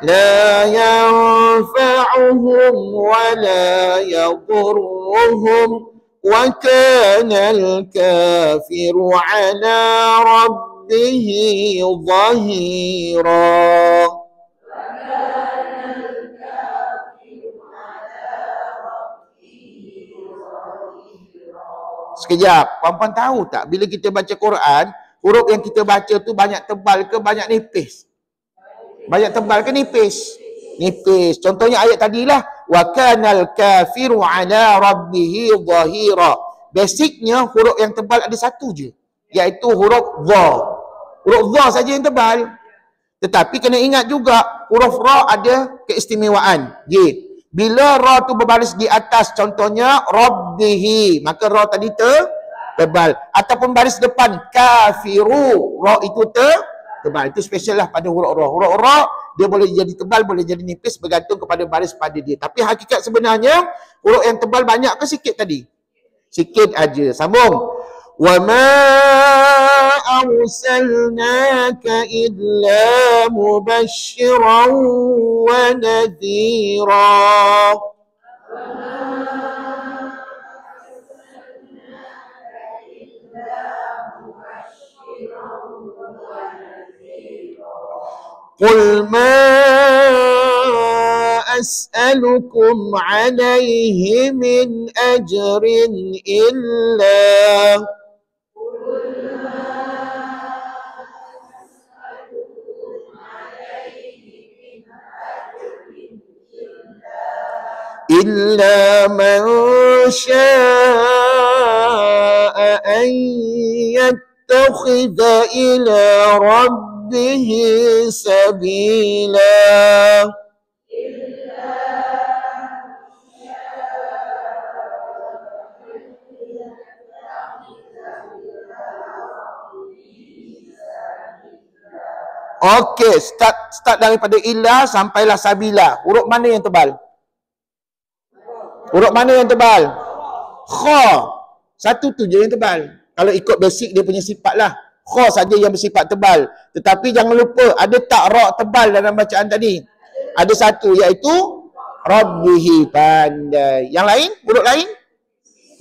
لا ينفعهم ولا يضرهم وكان الكافر على ربه ظهيرا. Sekejap, puan-puan tahu tak bila kita baca Quran, huruf yang kita baca tu banyak tebal ke banyak nipis? Banyak tebal ke nipis? Nipis. Contohnya ayat tadilah wa kanal kafiru ala rabbih dhahira. Basicnya huruf yang tebal ada satu je, iaitu huruf dha. Huruf dha saja yang tebal. Tetapi kena ingat juga huruf ra ada keistimewaan. Bila ra tu berbaris di atas, contohnya rabbihi, maka ra tadi tebal. Ataupun baris depan kafiru, ra itu tebal. Itu special lah pada huruf ra. Huruf ra dia boleh jadi tebal, boleh jadi nipis, bergantung kepada baris pada dia. Tapi hakikat sebenarnya huruf yang tebal banyak ke sikit tadi? Sikit aja. Sambung. Wa ma arsalnaka illa mubasysyiran wa nadhira. قل ما أسألكم عليه من أجر إلا من شاء أن يتخذ إلى ربه سبيلا. Okey, start daripada illa sampailah sabila. Huruf mana yang tebal? Huruf mana yang tebal? Kha. Satu tu je yang tebal. Kalau ikut basic dia punya sifat lah. Kha saja yang bersifat tebal. Tetapi jangan lupa, ada tak ra tebal dalam bacaan tadi? Ada satu, iaitu Rabbihi. Pandai. Yang lain? Huruf lain?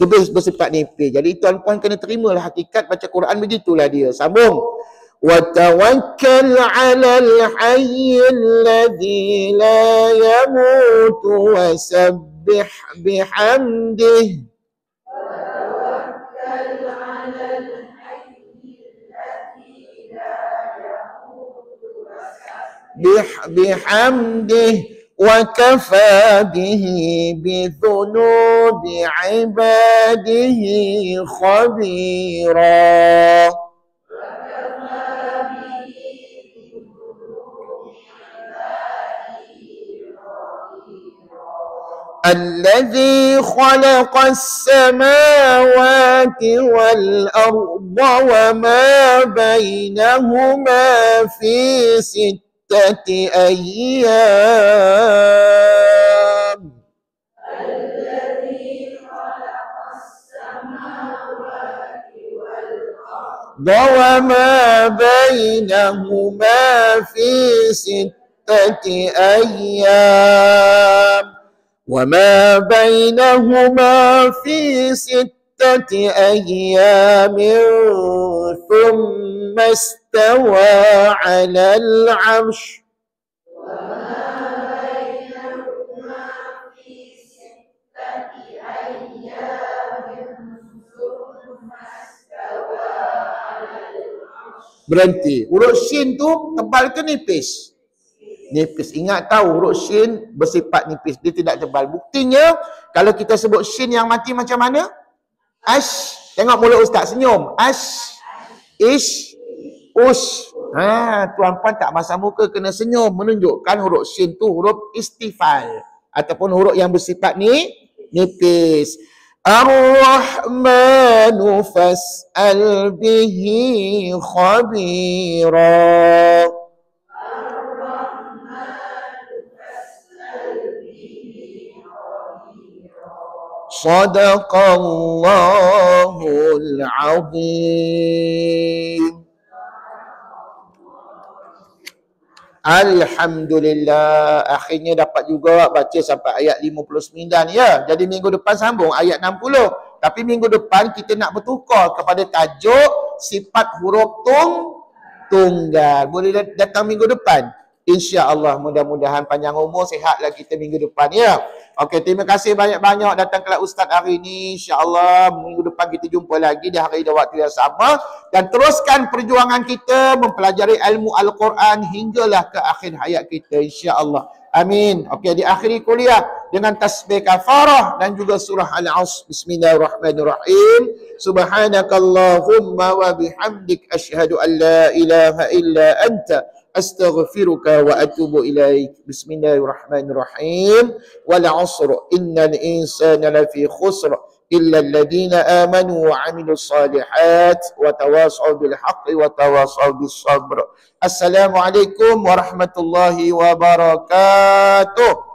Lebih bersifat nipis. Jadi tuan-puan kena terimalah hakikat baca Quran, begitulah dia. Sambung. وَتَوَكَّلْ عَلَى الْحَيِّ الَّذِي لَا يَمُوتُ وَسَبِّحْ بِحَمْدِهِ بِحَمْدِهِ وَكَفَى بِهِ بِذُنُوبِ عِبَادِهِ خَبِيرًا. الذي خلق السماوات والأرض وما بينهما في 6 أيام. وما بينهما في 6 أيام. وما بينهما في 6 أيام ثم استوى على العرش. Berhenti. Huruf shin tu tebal ke nipis? Nipis. Ingat tahu huruf shin bersifat nipis, dia tidak tebal. Buktinya kalau kita sebut shin yang mati macam mana? Ash. Tengok mulut ustaz senyum. Ash, ish, ush. Tuan-puan tak masam muka kena senyum, menunjukkan huruf shin tu huruf istifal ataupun huruf yang bersifat nipis. Ar-Rahmanu fas'al bihi khabira. Sadaqallahul azim. Alhamdulillah, akhirnya dapat juga baca sampai ayat 59 ya. Jadi minggu depan sambung ayat 60. Tapi minggu depan kita nak bertukar kepada tajuk sifat huruf tunggal. Boleh datang minggu depan. InsyaAllah, mudah-mudahan panjang umur, sihatlah kita minggu depan ya. Okey, terima kasih banyak-banyak datang kelas Ustaz hari ini. InsyaAllah minggu depan kita jumpa lagi di hari dan waktu yang sama. Dan teruskan perjuangan kita mempelajari ilmu Al-Quran hinggalah ke akhir hayat kita, insyaAllah. Amin. Okey, diakhiri kuliah dengan tasbih kafarah dan juga surah Al-Asr. Bismillahirrahmanirrahim. Subhanakallahumma wa bihamdik asyhadu an la ilaha illa anta astaghfiruka wa atubu ilaik. Bismillahirrahmanirrahim. Wal 'asr innal insana lafi khusr illa alladhina amanu wa 'amilus salihat wa tawasaw bil haqqi wa tawasaw bis sabr. Assalamualaikum warahmatullahi wabarakatuh.